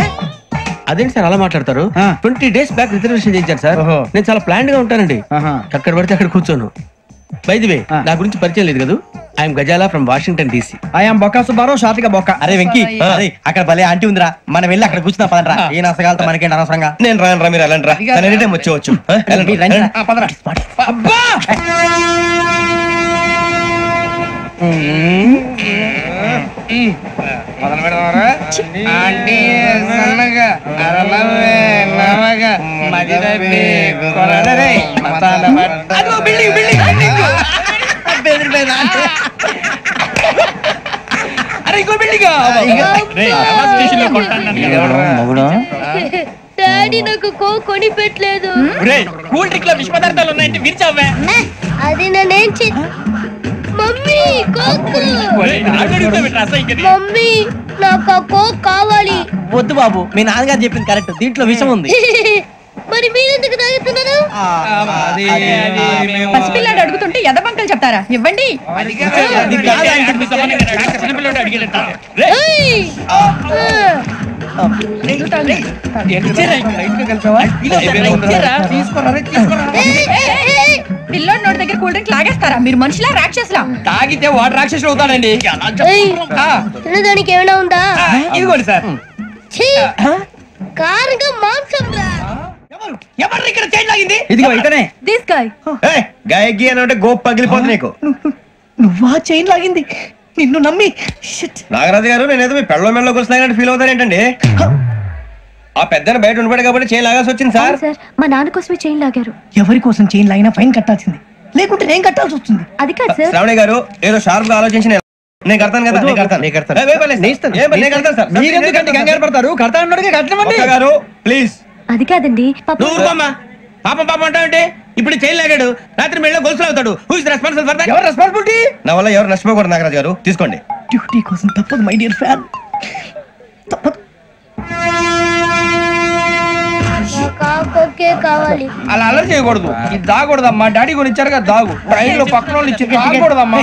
అదేంటి సార్ అలా మాట్లాడతారు? 20 days బ్యాక్ రిజర్వేషన్ చేయించారు సార్. నేను చాలా ప్లాన్ గా ఉంటానండి, అక్కడ పడితే అక్కడ కూర్చోను. బై ది వే, నా గురించి పరిచయం లేదు కదా. I'm Ghazala from Washington DC. I'm Bokka Subbarao, షార్ట్గా బొక్క. అరే వెంకీ, అక్కడ భలే ఆంటీ ఉందిరా, మనం వెళ్ళి అక్కడ కూర్చున్నా పదరా. ఏ నసగాలతో మనకేంటి అనవసరంగా. నేను రాను రా, మీరు వెళ్ళండి రా. ఎనీ టైం వచ్చేవచ్చు. అబ్బా మొదలు పెడదామరా? ఆంటీ సన్నగా అరలవే నవగా మదిరపి కొరడరే మతాల అదో బిల్డింగ్ బిల్డింగ్ బిల్డింగ్. అరే ఇంకో బిల్డింగ్. డాడీ నాకు కొని పెట్టలేదు. కూల్ డ్రింక్ లో విష పదార్థాలు ఉన్నాయంటే విరిచావే. అది నేనేం మమ్మీ కోక్. మమ్మీ నాకు ఆ కోక్ కావాలి. వద్దు బాబు, మీ నాన్నగారు చెప్పింది కరెక్ట్, దీంట్లో విషయం ఉంది. మరి మీరెందుకు తాగుతున్నారు? పసిపిల్లాడు అడుగుతుంటే ఎదబంకలు చెప్తారా? ఇవ్వండి. పిల్లోడి నోటి దగ్గర కూల్ డ్రింక్ లాగేస్తారా? మీరు మనుషులా రాక్షసులా? తాగితే వాడు రాక్షసుడు అవుతాడండి. తినడానికి ఏమైనా ఉందా? ఇదిగోండి సార్. కారుగా మాంసం రా. ఎవరు ఇక్కడ చైన్ లాగింది? ఇదిగో ఇతనే. This guy. గాయకి అని అంటే గోప్ పగిలిపోతుంది నీకు. నువ్వా చైన్ లాగింది? నిన్ను నమ్మి. నాగరాజు గారు, నేనేదో మీ పెళ్ళ మెళ్ళ గురిసినట్టు ఫీల్ అవుతారేంటండి? ఆ పెద్దని బయట ఉండిపోయాడు కాబట్టి చైన్ లాగాల్సి వచ్చింది సార్. మా నాన్న కోసమే చైన్ లాగారు. ఎవరి కోసం చైన్ లాగినా ఫైన్ కట్టాల్సింది, లేకుంటే నేను కట్టాల్సి వస్తుంది. అది కాదు సార్. శ్రావణి గారు ఏదో షార్ప్ గా ఆలోచించి నేను కడతాను కదా. మీరెందుకంటే కంగారు పడతారు? కడతా అన్నాడుగా కట్టమండి గారు ప్లీజ్. అది కాదండి. పాపం అంటావంటే ఇప్పుడు చైన్ లాగాడు, రాత్రి మెళ్ళ గొలుసులు అవుతాడు. Who is responsible for that? ఎవరు రెస్పాన్సిబిలిటీ? నా వల్ల ఎవరు నష్టపోకూడదు నాగరాజు గారు, తీసుకోండి. డ్యూటీ కోసం తప్పదు మై డియర్ ఫ్యాన్, తప్పదు. కావాలి. అలా అల్లరి చేయకూడదు. ఇది దాగకూడదమ్మా. డాడీ కొని ఇచ్చారు కదా దాగు. ట్రైన్ లో పక్కన వాళ్ళు ఇచ్చి దాగకూడదమ్మా.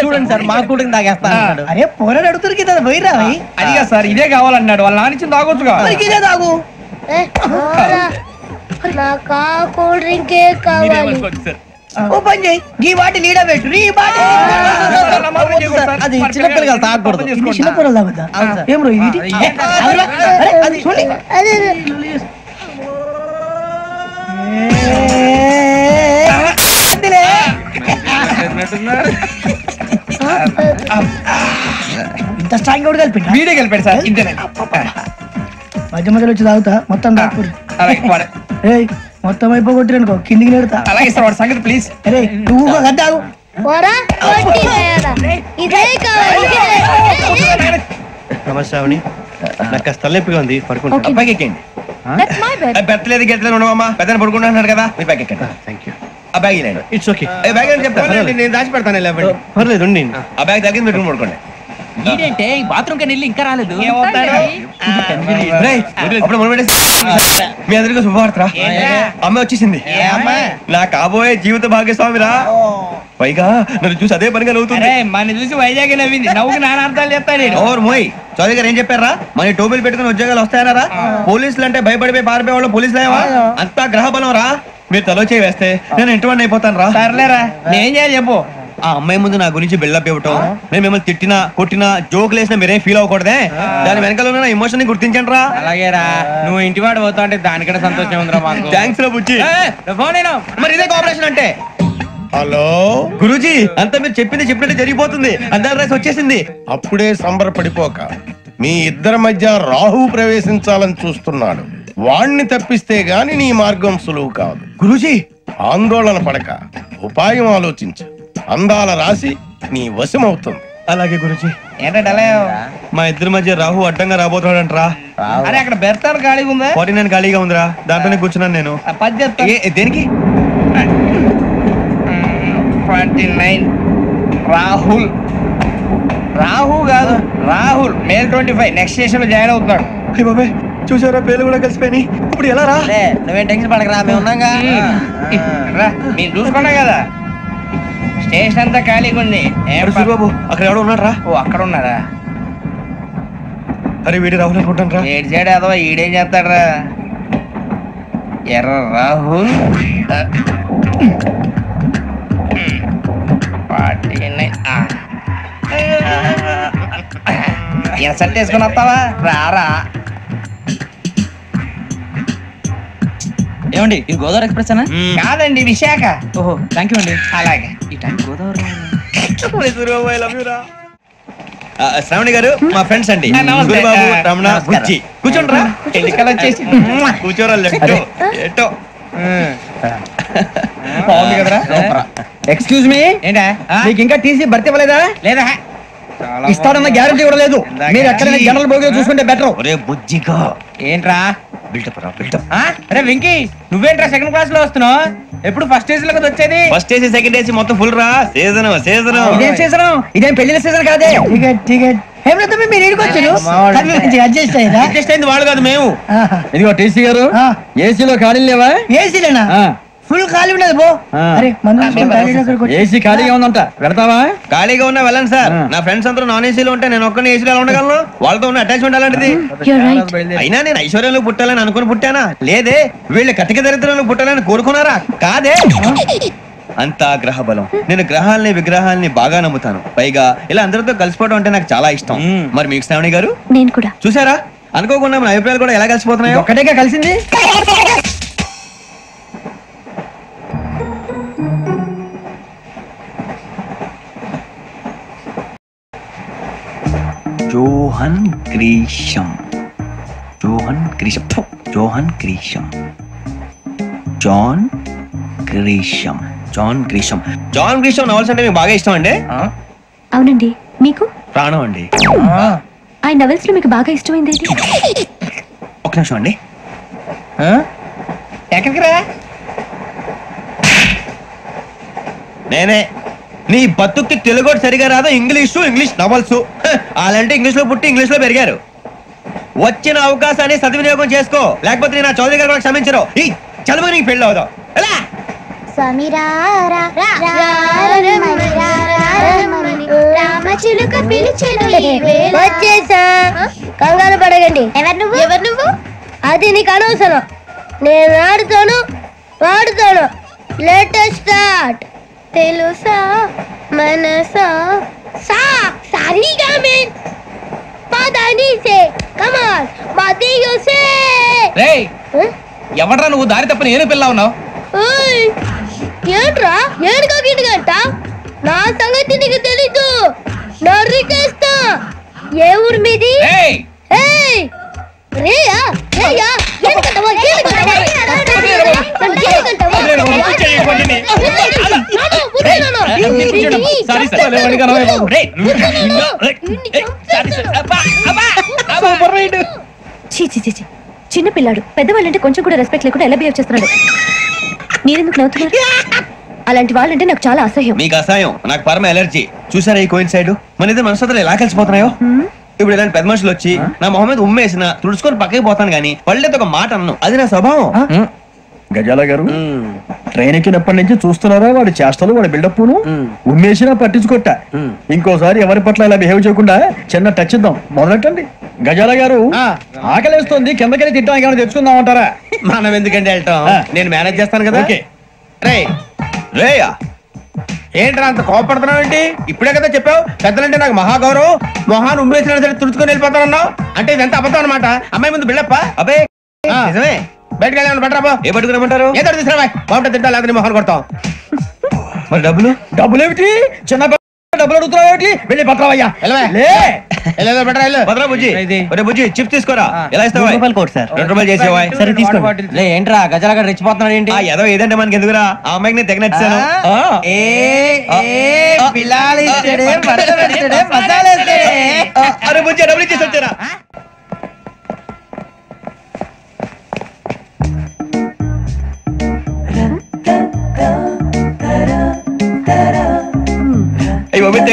చూడండి సార్, మా కూడా తాగేస్తా. అరే పోరాడు అడుగుతారు కదా, పోయిరా. అదిగా సార్, ఇదే కావాలన్నాడు. వాళ్ళ నాన్న ఇచ్చింది తాగొచ్చుగా. ఇదే తాగు. నాకు కూల్ డ్రింకే కావాలి. ఓ పని చేయి, ఈ బాటి లీడ పెట్టు. ఈ బాటి అది చిన్నపిల్లలు తాగకూడదు. చిన్నపిల్లలు తాగుతా. ఏం రో ఇది? అది చూడండి. ఇంత స్ట్రాంగ్ కూడా కలిపి వీడే కలిపాడు సార్. ఇంతేనే. మధ్య మధ్యలో వచ్చి తాగుతా, మొత్తం తాగకూడదు. మొత్తం అయిపోగొట్టిరనుకో కిందికి నేడుతా. అలాగే సార్, వాడి సంగతి ప్లీజ్. అరే నువ్వు గడ్డాగు. ఇదే కావాలి. నమస్తే శ్రావణి, నాకు కాస్త తలెప్పిగా ఉంది, పడుకుంటా. అబ్బాయికి ఎక్కండి. పెట్టలేదు గెట్టలేదు ఉండవమ్మా. పెద్దని పడుకుంటున్నాడు కదా, మీ బ్యాగ్ ఎక్కండి. Thank you. ఆ బ్యాగ్ ఇలాండి. It's okay. బ్యాగ్ అని చెప్తాను, నేను దాచి పెడతాను. పర్లేదు ఉండి. ఆ బ్యాగ్ తగ్గింది పెట్టుకుని పడుకోండి. ఏంటంటే బాత్రూమ్ కని వెళ్ళి ఇంకా రాలేదు. రేయ్, అప్పుడు మొదలు పెట్టేసి. మీ అందరికీ శుభవార్తరా. అమ్మ వచ్చేసింది. నా కాబోయే జీవిత భాగ్యస్వామిరా. పైగా నన్ను చూసి అదే పనిగా నవ్వుతుంది. మన చూసి వైజాగ్ నవ్వింది. నవ్వుకి నాన్న అర్థాలు చెప్తాను. ఓర్ మోయ్, చౌదరి గారు ఏం చెప్పారా? మన టోబీలు పెట్టుకుని ఉద్యోగాలు వస్తాయనరా? పోలీసులు అంటే భయపడిపోయి పారిపోయే వాళ్ళు పోలీసులు ఏవా? అంతా గ్రహ బలం రా. మీరు తలో చేయి వేస్తే నేను ఇంటివాడిని అయిపోతాను రా. సర్లేరా, నేనేం చేయాలి చెప్పు. ఆ అమ్మాయి ముందు నా గురించి బిల్డప్ ఇవ్వటం, నేను మిమ్మల్ని తిట్టినా కొట్టినా జోకులు వేసినా మీరేం ఫీల్ అవ్వకూడదే. దాని వెనకాల ఉన్న ఎమోషన్ ని గుర్తించండి రా. అలాగేరా, నువ్వు ఇంటివాడు పోతా అంటే దానికంటే సంతోషం ఉందిరా మాకు. థ్యాంక్స్ రా బుజ్జి. మరి ఇదే కోఆపరేషన్ అంటే. హలో గురూజీ, అంతా మీరు చెప్పింది చెప్పినట్టు జరిగిపోతుంది. అందాల రైస్ వచ్చేసింది. అప్పుడే సంబరపడిపోక మీ ఇద్దరి మధ్య రాహు ప్రవేశించాలని చూస్తున్నాడు. వాణ్ణి తప్పిస్తే గాని నీ మార్గం సులువు కాదు. గురూజీ, ఆందోళన పడక ఉపాయం ఆలోచించు. అందాల రాశి నీ వశమవుతుంది. అలాగే గురూజీ. ఏంటంటే మా ఇద్దరి మధ్య రాహు అడ్డంగా రాబోతున్నాడంట్రా. అరే అక్కడ బెర్తాను ఖాళీగా ఉందా? 49 ఖాళీగా ఉందిరా, దాంట్లోనే కూర్చున్నాను నేను. దేనికి? 29 రాహుల్. రాహు కాదు, రాహుల్. మే 25 నెక్స్ట్ స్టేషన్ లో జాయిన్ అవుతున్నాడు. బాబాయ్ చూసారా, పేర్లు కూడా కలిసిపోయినాయి. ఇప్పుడు ఎలా రా? నువ్వేం టెన్షన్ పడకరా, మేము ఉన్నాగా. మీరు చూసుకున్నా కదా, స్టేషన్ అంతా ఖాళీగా ఉంది. బాబు అక్కడ ఎవడో ఉన్నాడు రా. ఓ అక్కడ ఉన్నారా? అరే వీడి రాహుల్ అనుకుంటాను రా. ఏడు చేయడం అదో ఈడేం చేస్తాడరా? ఎర్ర రాహుల్. 49. ఇన్సల్ట్ వేసుకుని వస్తావా? రారా. ఏమండి ఇది గోదావరి ఎక్స్ప్రెస్ అనా? కాదండి, విశాఖ. ఓహో థ్యాంక్ యూ అండి. అలాగే. ఈ టైం గోదావరి శ్రావణి గారు మా ఫ్రెండ్స్ అండి. నమస్తే. గురుబాబు, రమణ, నమస్కారం. బుజ్జి. కూర్చోండి రా. ఎన్నికలు వచ్చేసి కూర్చోరా. లెఫ్ట్ ఎటో. బాగుంది కదరా? ఎక్స్క్యూజ్ మీ, ఏంటా? మీకు ఇంకా టీసీ భర్తీ ఇవ్వలేదా? లేదా ఇస్తాడన్న గ్యారంటీ కూడా లేదు. మీరు ఎక్కడైనా జనరల్ బోగిలో చూసుకుంటే బెటర్. ఒరే బుజ్జిగా, ఏంట్రా బిల్డప్ రా బిల్డప్. అరే వెంకీ, నువ్వేంట్రా సెకండ్ క్లాస్ లో వస్తున్నావు? ఎప్పుడు ఫస్ట్ ఏసీ లో కదా వచ్చేది? ఫస్ట్ ఏసీ సెకండ్ ఏసీ మొత్తం ఫుల్ రా. Season season. ఇదేం సీజన్? ఇదేం పెళ్లిన సీజన్ కాదే. టికెట్ టికెట్ మీరు ఇడికొచ్చారు. అడ్జస్ట్ అయ్యారా? అడ్జస్ట్ అయింది వాళ్ళు కాదు, మేము. ఇదిగో టీసీ గారు, ఏసీలో ఖాళీ లేవా? ఏసీలేనా? ఫుల్ ఖాళీ ఉండదు బో. అరే ఏసీ ఖాళీగా ఉందంట, పెడతావా? ఖాళీగా ఉన్నా వెళ్ళండి సార్. నా ఫ్రెండ్స్ అందరూ నాన్ ఏసీలో ఉంటే నేను ఒక్కనే ఏసీలో ఎలా ఉండగలను? వాళ్ళతో ఉన్న అటాచ్మెంట్ అలాంటిది. అయినా నేను ఐశ్వర్యంలో పుట్టాలని అనుకుని పుట్టానా? లేదే. వీళ్ళు కటిక దరిద్రంలో పుట్టాలని కోరుకున్నారా? కాదే. అంతా గ్రహ బలం. నేను గ్రహాలని విగ్రహాలని బాగా నమ్ముతాను. పైగా ఇలా అందరితో కలిసిపోవడం అంటే నాకు చాలా ఇష్టం. మరి మీకు శ్రావణి గారు? నేను కూడా. చూసారా, అనుకోకుండా మన అభిప్రాయాలు కూడా ఎలా కలిసిపోతున్నాయో. ఒక్కటేగా కలిసింది. John Grisham. John Grisham. John Grisham. John Grisham. John Grisham. John Grisham novels అంటే మీకు బాగా ఇష్టం అండి? అవునండి. మీకు? ప్రాణం అండి. ఆ నవల్స్ లో మీకు బాగా ఇష్టమైంది ఏంటి? ఒక నిమిషం అండి. ఎక్కడికి రా? నేనే. నీ బతుక్కి తెలుగు సరిగా రాదు, ఇంగ్లీష్ నవల్స్. అలాంటి ఇంగ్లీష్ లో పుట్టి ఇంగ్లీష్ లో పెరిగారు. వచ్చిన అవకాశాన్ని సద్వినియోగం చేసుకో, లేకపోతే నేను చౌదరి గారు కూడా క్షమించరు. ఈ చదువు నీకు పెళ్ళి అవుదాం. ఎలా? వచ్చేసా, కంగారు పడగండి. ఎవరు నువ్వు? అది నీకు అనవసరం. నేను ఆడుతాను, వాడుతాను. Latest start. తెలుసా మనసా సా సారీగా మీన్ పదని సే కమాన్ మదియో సే. రేయ్, ఎవడ్రా నువ్వు? దారి తప్పని ఏను పిల్ల ఉన్నావు? ఓయ్ ఏంట్రా ఏడుగా గిట్టుగంట? నా సంగతి నీకు తెలీదు. నరికేస్తా. ఏ ఊరు మీది? ఏయ్ ఏయ్ రేయా రేయా ఏడుకంటావా? చిన్న పిల్లాడు, పెద్దవాళ్ళంటే కొంచెం కూడా రెస్పెక్ట్ లేకుండా ఎలా బిహేవ్ చేస్తున్నాడు? మీరెందుకు నవ్వుతున్నారు? అలాంటి వాళ్ళంటే నాకు చాలా అసహ్యం. మీకు అసహాయం, నాకు పరమ ఎలర్జీ. చూసారా ఈ కోయిన్సైడ్? మన ఇద్దరు మనసులో ఎలా కలిసిపోతున్నాయో. ఇప్పుడు ఇలాంటి పెద్ద మనుషులు వచ్చి నా మొహం మీద ఉమ్మేసిన తుడుచుకొని పక్కకి పోతాను గానీ పళ్ళేతో ఒక మాట అన్ను. అది నా స్వభావం. గజాల గారు ట్రైన్ ఎక్కినప్పటి నుంచి చూస్తున్నారా వాడి చేష్టలు, వాడి బిల్డప్ను. ఉమ్మేసినా పట్టించుకోట. ఇంకోసారి ఎవరి పట్ల ఇలా బిహేవ్ చేయకుండా చిన్న టచ్ ఇద్దాం. మొదలెట్టండి. గజాల గారు ఆకలేస్తుంది, కిందకెళ్ళి తిట్టడానికి ఏమైనా తెచ్చుకుందాం అంటారా? మనం ఎందుకంటే వెళ్తాం, నేను మేనేజ్ చేస్తాను కదా. రేయా ఏంట్రా అంత కోపడుతున్నావు ఏంటి? ఇప్పుడే కదా చెప్పావు పెద్దలంటే నాకు మహాగౌరవం, మొహాన్ని ఉమ్మేసిన సరే తుడుచుకొని వెళ్ళిపోతానన్నావు. అంటే ఇదంతా అబద్ధం అనమాట. అమ్మాయి ముందు బిల్డప్ప. అబ్బే నిజమే. బయటకు వెళ్ళామని బట్రాబో. ఏ పట్టుకురమ్మంటారు? ఏదో తీసుకురా బాగుంటుంది తింటా, లేకపోతే మొహాన్ని కొడతాం. మరి డబ్బులు? డబ్బులు ఏమిటి? చిన్న డబ్బులు అడుగుతున్నావు ఏమిటి? వెళ్ళి పట్టరావయ్యా. భద్రా బుజ్జి, ఒరే బుజ్జి చిప్స్ తీసుకోరా. ఎలా ఇస్తావా? Court sir. 2 రూపాయలు చేసేవా? సరే తీసుకోండి. ఏంట్రా గజాల రెచ్చిపోతున్నాడు ఏంటి? ఏదో ఏదంటే మనకి ఎందుకురా, ఆ అమ్మాయికి నేను తెగ నచ్చాను. అరే బుజ్జి డబ్బులు ఇచ్చేసి వచ్చారా?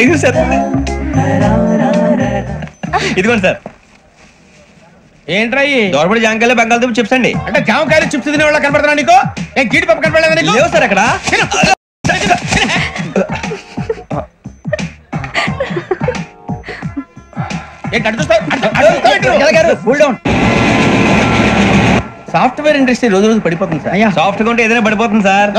అయ్యో సార్, ఇదిగోండి సార్. ఏంట్రా దోరబడి జాంకాయలు బంగాళదుంప చిప్స్ అండి. అంటే జామకాయలు చిప్స్ తినే వాళ్ళ కనపడుతున్నా నీకు? ఏం జీడిపప్పు కనపడలేదా నీకు? లేవు సార్ అక్కడ. సాఫ్ట్వేర్ ఇండస్ట్రీ రోజు రోజు పడిపోతుంది సార్. సాఫ్ట్ గా ఉంటే ఏదైనా పడిపోతుంది సార్.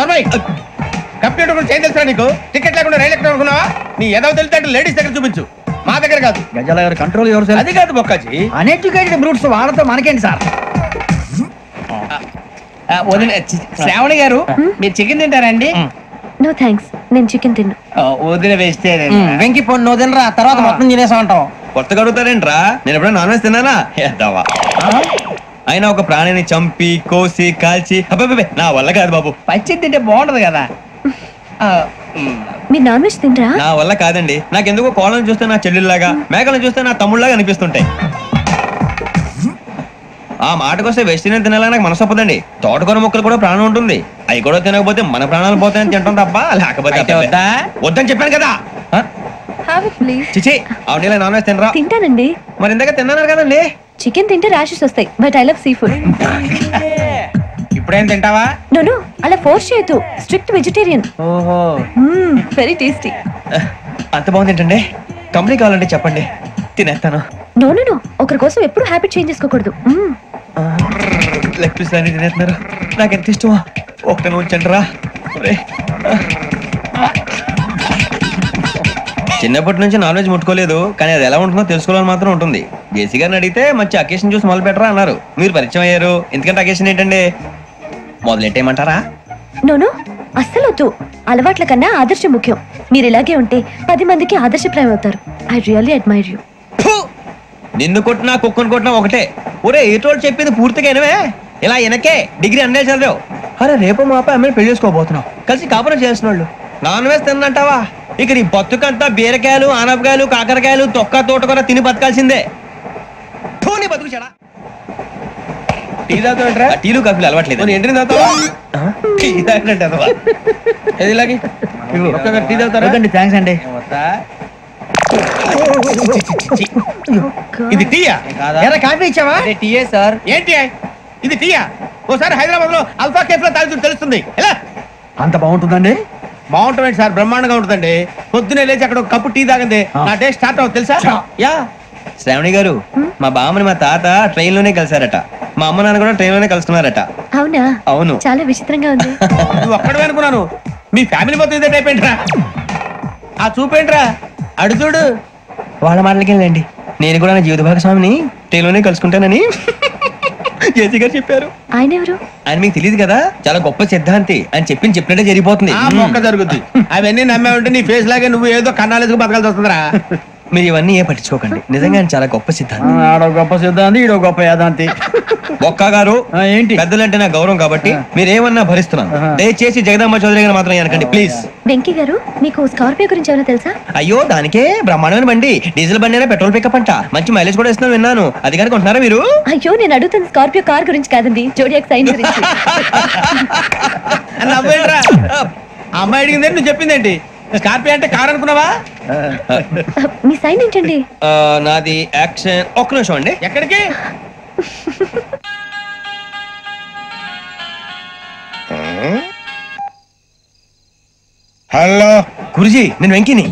కంప్యూటర్ గురించి ఏం తెలుసా నీకు? టికెట్ లేకుండా రైలు ఎక్కడ అనుకున్నావా? నీ ఏదో తెలితే లేడీస్ దగ్గర చూపించు, మా దగ్గర కాదు. గజాల గారు కంట్రోల్ ఎవరు సార్? అది కాదు బొక్కాజీ, అన్ఎడ్యుకేటెడ్ బ్రూట్స్ వాళ్ళతో మనకేంటి సార్? శ్రావణి గారు మీరు చికెన్ తింటారండి? నో థ్యాంక్స్, నేను చికెన్ తిన్నా. వదిన వేస్తే వెంకి పొన్ను నువ్వు తినరా, తర్వాత మొత్తం తినేసా ఉంటాం. కొత్తగా అడుగుతారేంట్రా? నేను ఎప్పుడైనా నాన్ వెజ్ తిన్నానా? ఎద్దావా. అయినా ఒక ప్రాణిని చంపి కోసి కాల్చి అబ్బే నా వల్ల కాదు బాబు. పచ్చి తింటే బాగుంటది కదా. మీరు నాన్ వెజ్ తినరా? నా వల్ల కాదండి. నాకెందుకో కోళ్ళను చూస్తే నా చెల్లెల్లాగా, మేకలను చూస్తే నా తమ్ముళ్ళలాగా అనిపిస్తుంటాయి. ఆ మాటకొస్తే వెస్టిరియన్ తినాలని నాకు మనసు ఒప్పదండి. తోటకూర మొక్కలు కూడా ప్రాణం ఉంటుంది. అవి కూడా తినకపోతే మన ప్రాణాలు పోతాయని తింటాం తప్ప లేకపోతే వద్దని చెప్పాను కదా. చిచి అవునీ నాన్ వెజ్ తినరా? తింటానండి. మరి ఇందాక తిన్నాను కదండి. చికెన్ తింటే ర్యాషెస్ వస్తాయి, but I love sea food. ఇప్పుడేం తింటావా? నో అలా ఫోర్స్ చేయొద్దు. Strict vegetarian. ఓహో, వెరీ టేస్టీ. అంత బాగుంది ఏంటండి? కంపెనీ కావాలంటే చెప్పండి, తినేస్తాను. నో ఒకరి కోసం ఎప్పుడు హ్యాబిట్ చేంజ్ చేసుకోకూడదు. లెగ్ పీస్ అన్ని తినేస్తున్నారు, నాకు ఎంత ఇష్టమో. ఒకటే ఉంచండి రా. చిన్నప్పటి నుంచి నాన్ వెజ్ ముట్టుకోలేదు, కానీ అది ఎలా ఉంటుందో తెలుసుకోవాలని మాత్రం ఉంటుంది. జేసీ గారిని అడిగితే మంచి అకేషన్ చూసి మొదలు పెట్టరా అన్నారు. మీరు పరిచయం అయ్యారు, ఎందుకంటే అకేషన్ ఏంటండి? మొదలెట్టేయమంటారా? నో అస్సలు వద్దు. అలవాట్ల కన్నా ఆదర్శం ముఖ్యం. మీరు ఇలాగే ఉంటే 10 మందికి ఆదర్శప్రాయం అవుతారు. I really admire you. నిన్ను కొట్టినా కుక్కను కొట్టినా ఒకటే. ఒరే ఏటోళ్ళు చెప్పింది పూర్తిగా వినవే. ఇలా వెనకే డిగ్రీ అన్నే చదివావు. అరే రేపు మా అబ్బాయి అమ్మాయిని పెళ్లి చేసుకోబోతున్నావు, కలిసి కాపురం చేసిన వాళ్ళు. నాన్ వెజ్ తిన్నంటావా? ఇక నీ బతుకంతా బీరకాయలు, ఆనపకాయలు, కాకరకాయలు, తొక్క తోట కూడా తిని బతకాల్సిందే. నీ బతుకు చెడా. టీ తాగుతాంట్రా? టీలు కాఫీలు అలవాట్లేదు. ఏంటి తాగుతావా? టీ తాగినట్టు అదవా. ఏది ఇలాగే టీ తాగుతారా? థ్యాంక్స్ అండి. ఇది టీయా? కాఫీ ఇచ్చావా? టీయే సార్. ఏంటి ఇది టీయా? ఓసారి హైదరాబాద్ లో అల్ఫా కేఫ్ లో తాగుతూ తెలుస్తుంది. ఎలా అంత బాగుంటుందండి? బాగుంటుంది సార్, బ్రహ్మాండంగా ఉంటుందండి. పొద్దునే లేచి అక్కడ ఒక కప్పు టీ తాగింది నా డే స్టార్ట్ అవుతుంది తెలుసా? యా శ్రావణి గారు, మా బామ్మని మా తాత ట్రైన్ లోనే కలిసారట. మా అమ్మ నాన్న కూడా ట్రైన్ లోనే కలుసుకున్నారట. అవునా? అవును. చాలా విచిత్రంగా ఉంది. నువ్వు ఒక్కడే అనుకున్నాను, మీ ఫ్యామిలీ మొత్తం ఇదే టైప్ ఏంట్రా? ఆ చూపేంట్రా అడు చూడు. వాళ్ళ మాటలకి వెళ్ళండి, నేను కూడా నా జీవిత భాగస్వామిని ట్రైన్ లోనే కలుసుకుంటానని జేసీ గారు చెప్పారు. ఆయన ఎవరు? ఆయన మీకు తెలియదు కదా, చాలా గొప్ప సిద్ధాంతి అని చెప్పినట్టే జరిగిపోతుంది. మొక్క జరుగుద్ది. అవన్నీ నమ్మే ఉంటే నీ ఫేస్ లాగే నువ్వు ఏదో కన్నాలేసుకు బతకాల్సి వస్తుందిరా. మీరు ఇవన్నీ ఏ పట్టించుకోకండి, నిజంగా ఆయన చాలా గొప్ప సిద్ధాంతి. ఆడో గొప్ప సిద్ధాంతి, ఈడో గొప్ప యాదాంతి. ఒక్క గారు ఏంటి? పెద్దలంటే నా గౌరవం కాబట్టి మీరేమన్నా భరిస్తున్నాను. దయచేసి జగదాంబ చౌదరి గారు మాత్రం అనకండి ప్లీజ్. వెంకీ గారు, మీకు స్కార్పియో గురించి ఏమైనా తెలుసా? అయ్యో దానికే బ్రహ్మాండమైన బండి, డీజిల్ బండి అయినా పెట్రోల్ పికప్ అంట, మంచి మైలేజ్ కూడా ఇస్తున్నాను విన్నాను. అది కనుక ఉంటున్నారా మీరు? అయ్యో నేను అడుగుతున్న స్కార్పియో కార్ గురించి కాదండి, జోడియాక్ సైన్ గురించి. ఆ అమ్మాయి అడిగిందేంటి నువ్వు చెప్పిందేంటి? స్కార్పియో అంటే కారు అనుకున్నావా? మీ సైన్ ఏంటండి? నాది యాక్షన్. ఒక్క నిమిషం అండి. ఎక్కడికి? హలో గురుజీ, నేను వెంకిని.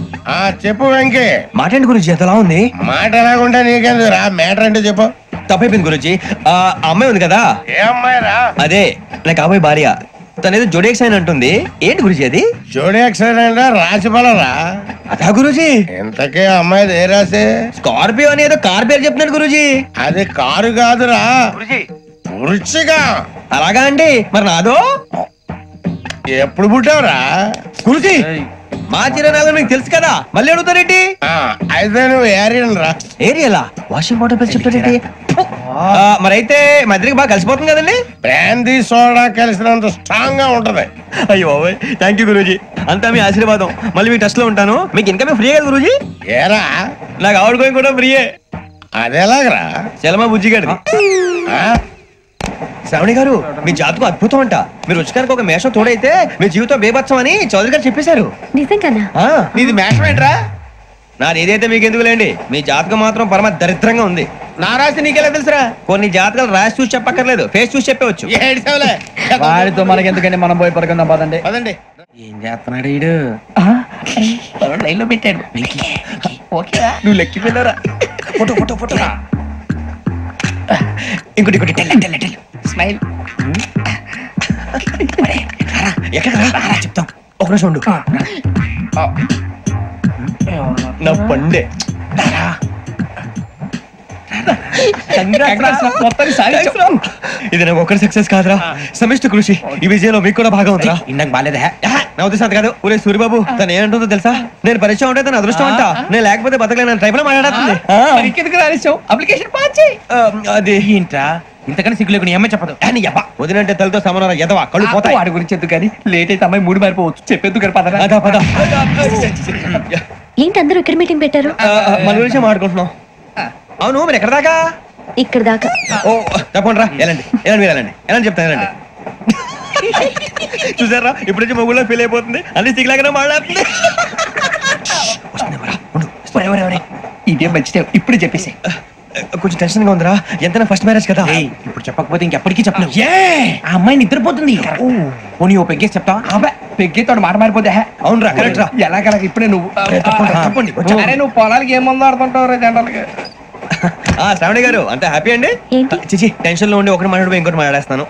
చెప్పు వెంకీ. మాట్లాడండి గురుజీ, ఎంతలా ఉంది? మాట ఎలాగుంటా నీకెందుకు రా, మ్యాటర్ అంటే చెప్పు. తప్పైపోయింది గురుజీ. ఆ అమ్మాయి ఉంది కదా, ఏ అమ్మాయి రా? అదే నా కాబోయే భార్య. తనేదో జోడియాక్ సైన్ అంటుంది. ఏంటి గురుజీ అది? జోడియాక్ సైన్ అంటే రాసి బలరా? అదా గురుజీ. ఇంతకే అమ్మాయి ఏ రాసి? స్కార్పియో అని ఏదో కార్ పేరు చెప్తున్నాడు గురుజీ. అది కారు కాదురా, వృచ్చిగా. అలాగా అండి, మరి నాదో? ఎప్పుడు పుట్టావురా? గురుజీ మా చిరనాలు మీకు తెలుసు కదా, మళ్ళీ అడుగుతారేంటి? అయితే నువ్వు ఏరియన్ రా. ఏరియలా? వాషింగ్ వాటర్ పేరు చెప్తారేంటి? మరైతే మధ్యకి బాగా కలిసిపోతుంది కదండి. బ్రాందీ సోడా కలిసినంత స్ట్రాంగ్ గా ఉంటది. అయ్యో థ్యాంక్ యూ గురూజీ, అంతా మీ ఆశీర్వాదం. మళ్ళీ మీ టచ్ లో ఉంటాను. మీకు ఇన్కమ్ ఫ్రీ కదా గురూజీ? ఏరా, నాకు ఆవిడ గోయింగ్ కూడా ఫ్రీయే. అదేలాగరా? చలమా బుజ్జి గారిది. శ్రావణి గారు, మీ జాతకు అద్భుతం అంట. మీరు రుచికానికి ఒక మేషం తోడైతే మీ జీవితం బేబత్సం అని చౌదరి గారు చెప్పేశారు. నిజంగానా? నీది మేషం ఏంట్రా? నాది ఏదైతే మీకు ఎందుకు లేండి, మీ జాతకం మాత్రం పరమ దరిద్రంగా ఉంది. నా రాసి నీకెలా తెలుసురా? కొన్ని జాతకాలు రాసి చూసి చెప్పక్కర్లేదు, ఫేస్ చూసి చెప్పవచ్చు. వాడితో మనకి ఎందుకండి, మనం పోయి పడుకుందాం పదండి. పదండి. ఏం చేస్తున్నాడు ఈడు? లైన్ లో పెట్టాడు. నువ్వు లెక్కిపోయినారా? Photo photo photo. ఇంకోటి ఇంకోటి స్మైల్. ఎక్కడ చెప్తాం, ఒక నిమిషం ఉండు. నా పండే ఇది నాకు ఒకరి సక్సెస్ కాదురా, సమిష్టి కృషి. ఈ విజయంలో మీకు కూడా భాగం ఉందిరా. ఇందాక బాలేదా? నా ఉద్దేశం కాదు. ఊరే సూర్యబాబు, తను ఏమంటుందో తెలుసా? నేను పరిచయం ఉంటే తన అదృష్టం అంట. నేను లేకపోతే బతకలేను ట్రైబ్ లో మాట్లాడుతుంది. అప్లికేషన్ పాస్ చేయి. అది ఏంట్రా ఇంతకన్నా సిగ్గు లేకుండా ఏమై చెప్పదు. వదినంటే తలతో సమానం ఎదవా, కళ్ళు పోతాయి. వాడి గురించి ఎందుకు కానీ, లేట్ అయితే అమ్మాయి మూడు మారిపోవచ్చు. చెప్పేందుకు పద. ఏంటి అందరూ ఇక్కడ మీటింగ్ పెట్టారు? మన గురించి మాట్లాడుకుంటున్నాం. అవును, మీరు ఎక్కడ దాకా? ఇక్కడ దాకా. ఓ తప్పకుండా రా, వెళ్ళండి మీరు వెళ్ళండి. చెప్తాను వెళ్ళండి. చూసారా, ఇప్పుడు నుంచి మొగుల్లో ఫీల్ అయిపోతుంది. అన్ని సిగ్లాగానే మాట్లాడుతుంది. ఇదే మంచిదే, ఇప్పుడు చెప్పేసి. కొంచెం టెన్షన్ గా ఉందిరా, ఎంతైనా ఫస్ట్ మ్యారేజ్ కదా. ఇప్పుడు చెప్పకపోతే ఇంకెప్పటికీ చెప్పలేవు. ఆ అమ్మాయి నిద్రపోతుంది. పోనీ ఓ పెగ్గేసి చెప్తావా? పెగ్గేతో మాట మారిపోతే. అవునరా, కరెక్ట్ రా. ఎలాగలా ఇప్పుడే నువ్వు తప్పండి. నువ్వు పొలాలకి ఏం మందు ఆడుతుంటావు రా జనరల్ గా. శ్రావణి గారు, అంత హ్యాపీ అండి? చిచి, టెన్షన్ లో ఉండి ఒకటి మాట్లాడిపోయి ఇంకోటి మాట్లాడేస్తాను.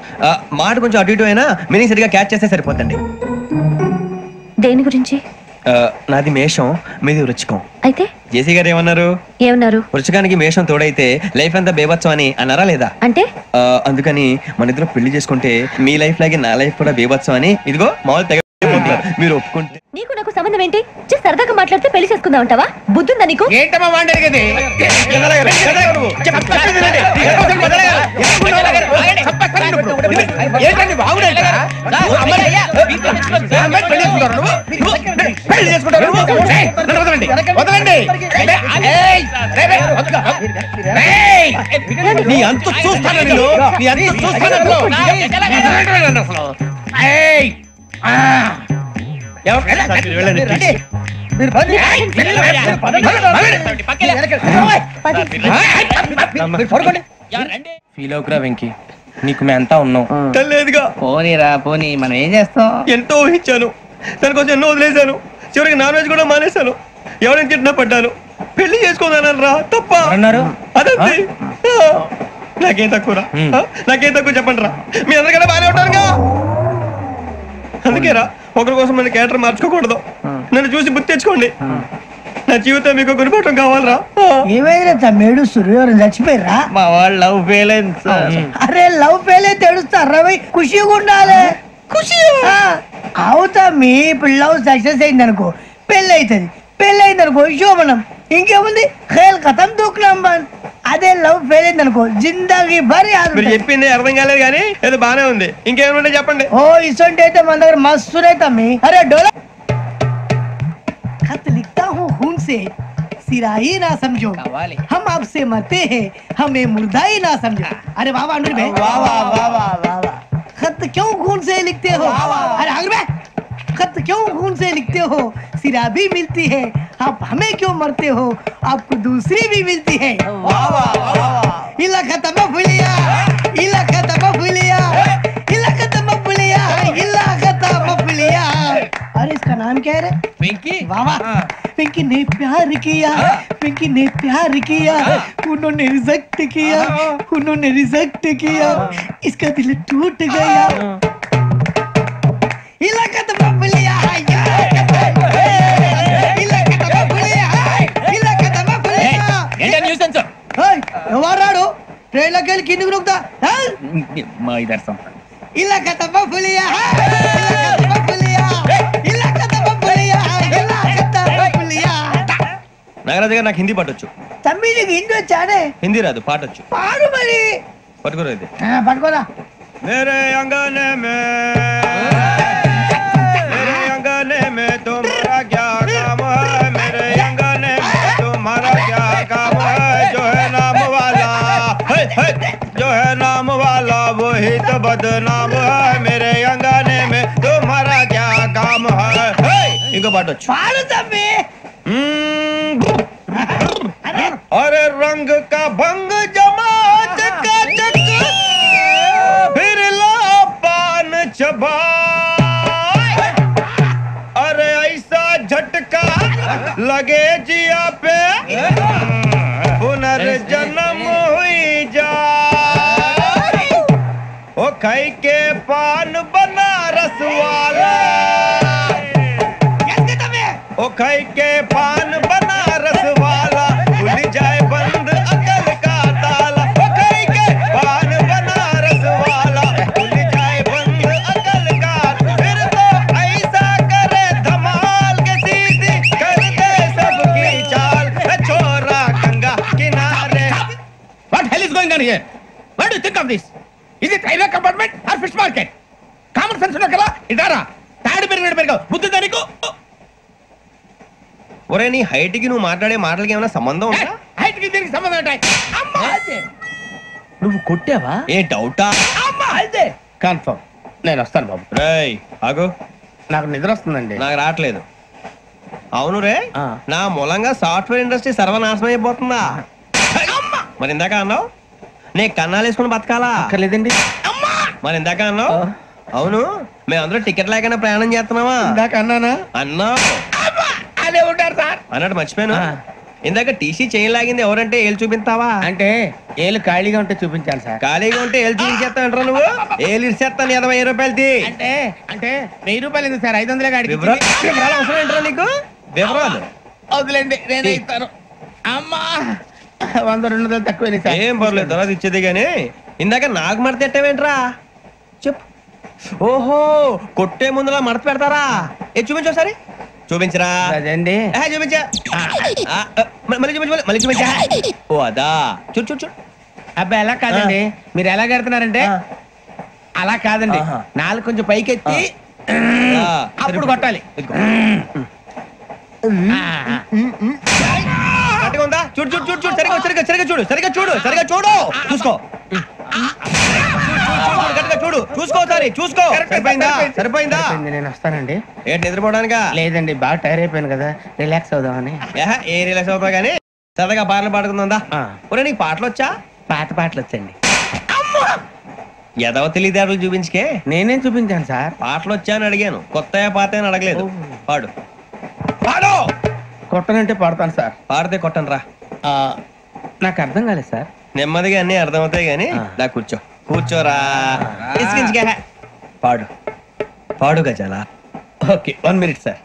మాట కొంచెం అటు ఇటు అయినా మీనింగ్ సరిగా క్యాచ్ చేస్తే సరిపోతండి. దేని గురించి? నాది మేషం, మీది వృచ్చికం. అయితే జేసీ గారు ఏమన్నారు? వృచ్చికానికి మేషం తోడైతే లైఫ్ అంతా బేబత్సం అని అన్నారా లేదా? అంటే అందుకని మన ఇద్దరు పెళ్లి చేసుకుంటే మీ లైఫ్ లాగే నా లైఫ్ కూడా బేబత్సం అని, ఇదిగో మామూలు తెగ మీరు ఒప్పుకుంటే. నీకు నాకు సంబంధం ఏంటి? సరదాగా మాట్లాడితే పెళ్లి చేసుకుందాం అంటావా? బుద్ధుందా నీకు? ఏంటమ్మా మాట్లాడేది? నీ అంత చూస్తాను. ఫీల్ అవుకురా వెంకీ, నీకు మేము అంతా ఉన్నాం. తెలియదుగా. పోనీరా పోనీ, మనం ఏం చేస్తాం? ఎంతో ఊహించాను, దానికోసం ఎన్నో వదిలేశాను. చివరికి నాన్ వెజ్ కూడా మానేశాను. ఎవరైనా తిట్టినా పడ్డాను. పెళ్లి చేసుకోదానని రా, తప్ప అన్నారు. అదంతే. నాకేం తక్కువ రా, నాకేం తక్కువ చెప్పండి రా. మీ అందరికన్నా బాగానే ఉంటారుగా. అందుకే రా, ఒకరి కోసం మన క్యారెక్టర్ మార్చుకోకూడదు. నన్ను చూసి గుర్తు తెచ్చుకోండి. నా జీవితం మీకు గురిపటం కావాలరా. ఏమైనా తమ్మేడు సూర్యవరం చచ్చిపోయిరా? మా వాళ్ళు లవ్ ఫెయిల్ అయింది సార్. అరే లవ్ ఫెయిల్ అయితే ఏడుస్తారా? ఖుషిగా ఉండాలి. ఖుషి అవుతా. మీ ఇప్పుడు లవ్ సక్సెస్ అయింది అనుకో, పెళ్ళి అవుతుంది. పెళ్ళి అయింది అనుకో శోభనం. ఇంకేముంది, ఖేల్ కథం దూకునాం బంద్. అదే లవ్ ఫెయిల్ అయింది అనుకో, జిందగీ భారీ. మీరు చెప్పింది అర్థం కాలేదు కానీ ఏదో బానే ఉంది. ఇంకేమైనా చెప్పండి. ఓ ఇసొంటి అయితే మన దగ్గర మస్తు తమ్మి. అరే డోలా खत लिखता हूँ खून से, सिरा ही ना समझो, हम आपसे मरते हैं, हमें मुर्दा ही ना समझो. अरे वाह वाह अनुर भाई, वाह वाह वाह वाह वाह. खत क्यों खून से लिखते हो? अरे अनुर भाई खत क्यों खून से लिखते हो? सिरा भी मिलती है, आप हमें क्यों मरते हो? आपको दूसरी भी मिलती है। इला खत्म फुलिया, इला खत्म फुलिया, इला खत्म फुलिया, इला खत्म फुलिया। अरे इसका नाम क्या है रे? पिंकी। वाह वाह। पिंकी ने प्यार किया, पिंकी ने प्यार किया, उन्होंने रिजेक्ट किया, उन्होंने रिजेक्ट किया, इसका दिल टूट गया। इलाका तो बबलिया है, इलाका तो बबलिया है, इलाका तो बबलिया। ఏంటా న్యూసెన్స్? ఏయ్ ఎవరాడు ట్రైన్ లోకి వెళ్ళి కిందికి నొక్కుతా? మా ఇదర్సం. ఇలాకా तो बबलिया है, इलाका तो बबलिया, इलाका तो बबलिया, इलाका तो बबलिया। నాగరాజు గారు నాకు హిందీ పాటొచ్చు. తమ్మి నీకు హిందీ వచ్చానే? హిందీ రాదు, పాటొచ్చు. పాడు మరి. పట్టుకోరా ఇది. పట్టుకోరా. मेरे अंगने में तुम्हारा क्या काम है? मेरे अंगने में तुम्हारा क्या काम है? जो है नाम वाला, जो है नाम वाला वही तो बदनाम है। मेरे अंगने में तुम्हारा क्या काम है? इनको बाटो पाड़ो तम्मी। अरे रंग का भंग जमा चकाचक, फिर ला पान चबा। अरे ऐसा झटका लगे जिया पे, पुनर्जन्म हुई जा। ओ खाई के पान बनारस वाला, ओ खाई के पान बनारस वाला, खुल जाए बंद अकल का ताला। ओ खाई के पान बनारस वाला, खुल जाए बंद अकल का। फिर तो ऐसा करे धमाल के सीधी कर दे सबकी चाल। छोरा गंगा किनारे। What hell is going on here? What do you think of this? Is it railway compartment or fish market? Common sense ఉన్నా కదా? ఇదారా తాడు పెరిగాడు బుద్ధి దానికి. ఒరే నీ హైట్ కి నువ్వు మాట్లాడే మాటలకి ఏమైనా సంబంధం ఉందా? హైట్ కి దీనికి సంబంధం ఉంటాయి. అమ్మా అదే నువ్వు కొట్టావా? ఏ డౌటా? అమ్మా అదే కన్ఫర్మ్. నేను వస్తాను బాబు. రేయ్ ఆగు, నాకు నిద్ర వస్తుందండి. నాకు రావట్లేదు. అవును రే, నా మూలంగా సాఫ్ట్వేర్ ఇండస్ట్రీ సర్వనాశనం అయిపోతుందా? మరి ఇందాక అన్నావు నే కన్నాలు వేసుకుని బతకాలా? లేదండి. మరి ఇందాక అన్నావు అవును మేమందరూ టికెట్ లేకుండా ప్రయాణం చేస్తున్నావా? ఇందాక అన్నానా? అన్నావు. అదే ఉంటారు సార్. అన్నట్టు మర్చిపోయాను, ఇందాక టీసీ చేయి లాగింది ఎవరంటే ఏళ్ళు చూపిస్తావా? అంటే ఏళ్ళు ఖాళీగా ఉంటే చూపించాలి సార్. ఖాళీగా ఉంటే ఏళ్ళు చూపించేస్తానంటారా నువ్వు? ఏళ్ళు ఇచ్చేస్తాను 20 రూపాయలది. అంటే అంటే 1000 రూపాయలు ఎందుకు సార్? 500 గాడికి. వివరాలు అవసరం ఏంట్రా నీకు? వివరాలు వదిలేండి, నేనే ఇస్తాను. అమ్మా 100-200 తక్కువ సార్. ఏం పర్లేదు, తర్వాత ఇచ్చేది కానీ ఇందాక నాకు మడత ఎట్టవేంట్రా? చెప్పు. ఓహో కొట్టే ముందులా మడత పెడతారా? ఏ చూపించు ఒకసారి. చూపించరా? అదండి. చూపించా. మళ్ళీ చూపించు, మళ్ళీ చూపించా. ఓ అదా, చూడు చూడు చూడు. అబ్బాయి ఎలా కాదండి, మీరు ఎలా కడుతున్నారంటే అలా కాదండి. నాలుగు కొంచెం పైకెత్తి అప్పుడు కొట్టాలి. ఉందా? చూడు చూడు చూడు చూడు, సరిగా సరిగా సరిగా చూడు, సరిగా చూడు, సరిగా చూడు, చూసుకో. చూడు చూసుకో, సరే చూసుకో. సరిపోయిందా? సరిపోయిందా? నేను వస్తానండి. ఏంటి నిద్రపోవడానికా? లేదండి, బాగా టైర్ అయిపోయాను కదా, రిలాక్స్ అవుదామని. ఏ రిలాక్స్ అవుతావు కానీ సరదాగా పాటలు పాడుకుందా? ఒరే నీకు పాటలు వచ్చా? పాత పాటలు వచ్చండి. ఎదవ తెలివితేటలు చూపించుకే. నేనేం చూపించాను సార్? పాటలు వచ్చా అని అడిగాను, కొత్త పాత అని అడగలేదు. పాడు పాడు. కొట్టనంటే పడతాను సార్. పాడితే కొట్టను రా. నాకు అర్థం కాలేదు సార్. నెమ్మదిగా అన్ని అర్థమవుతాయి కానీ దా కూర్చో. కూర్చోరా. పాడు పాడు గజాల. Okay 1 minute sir.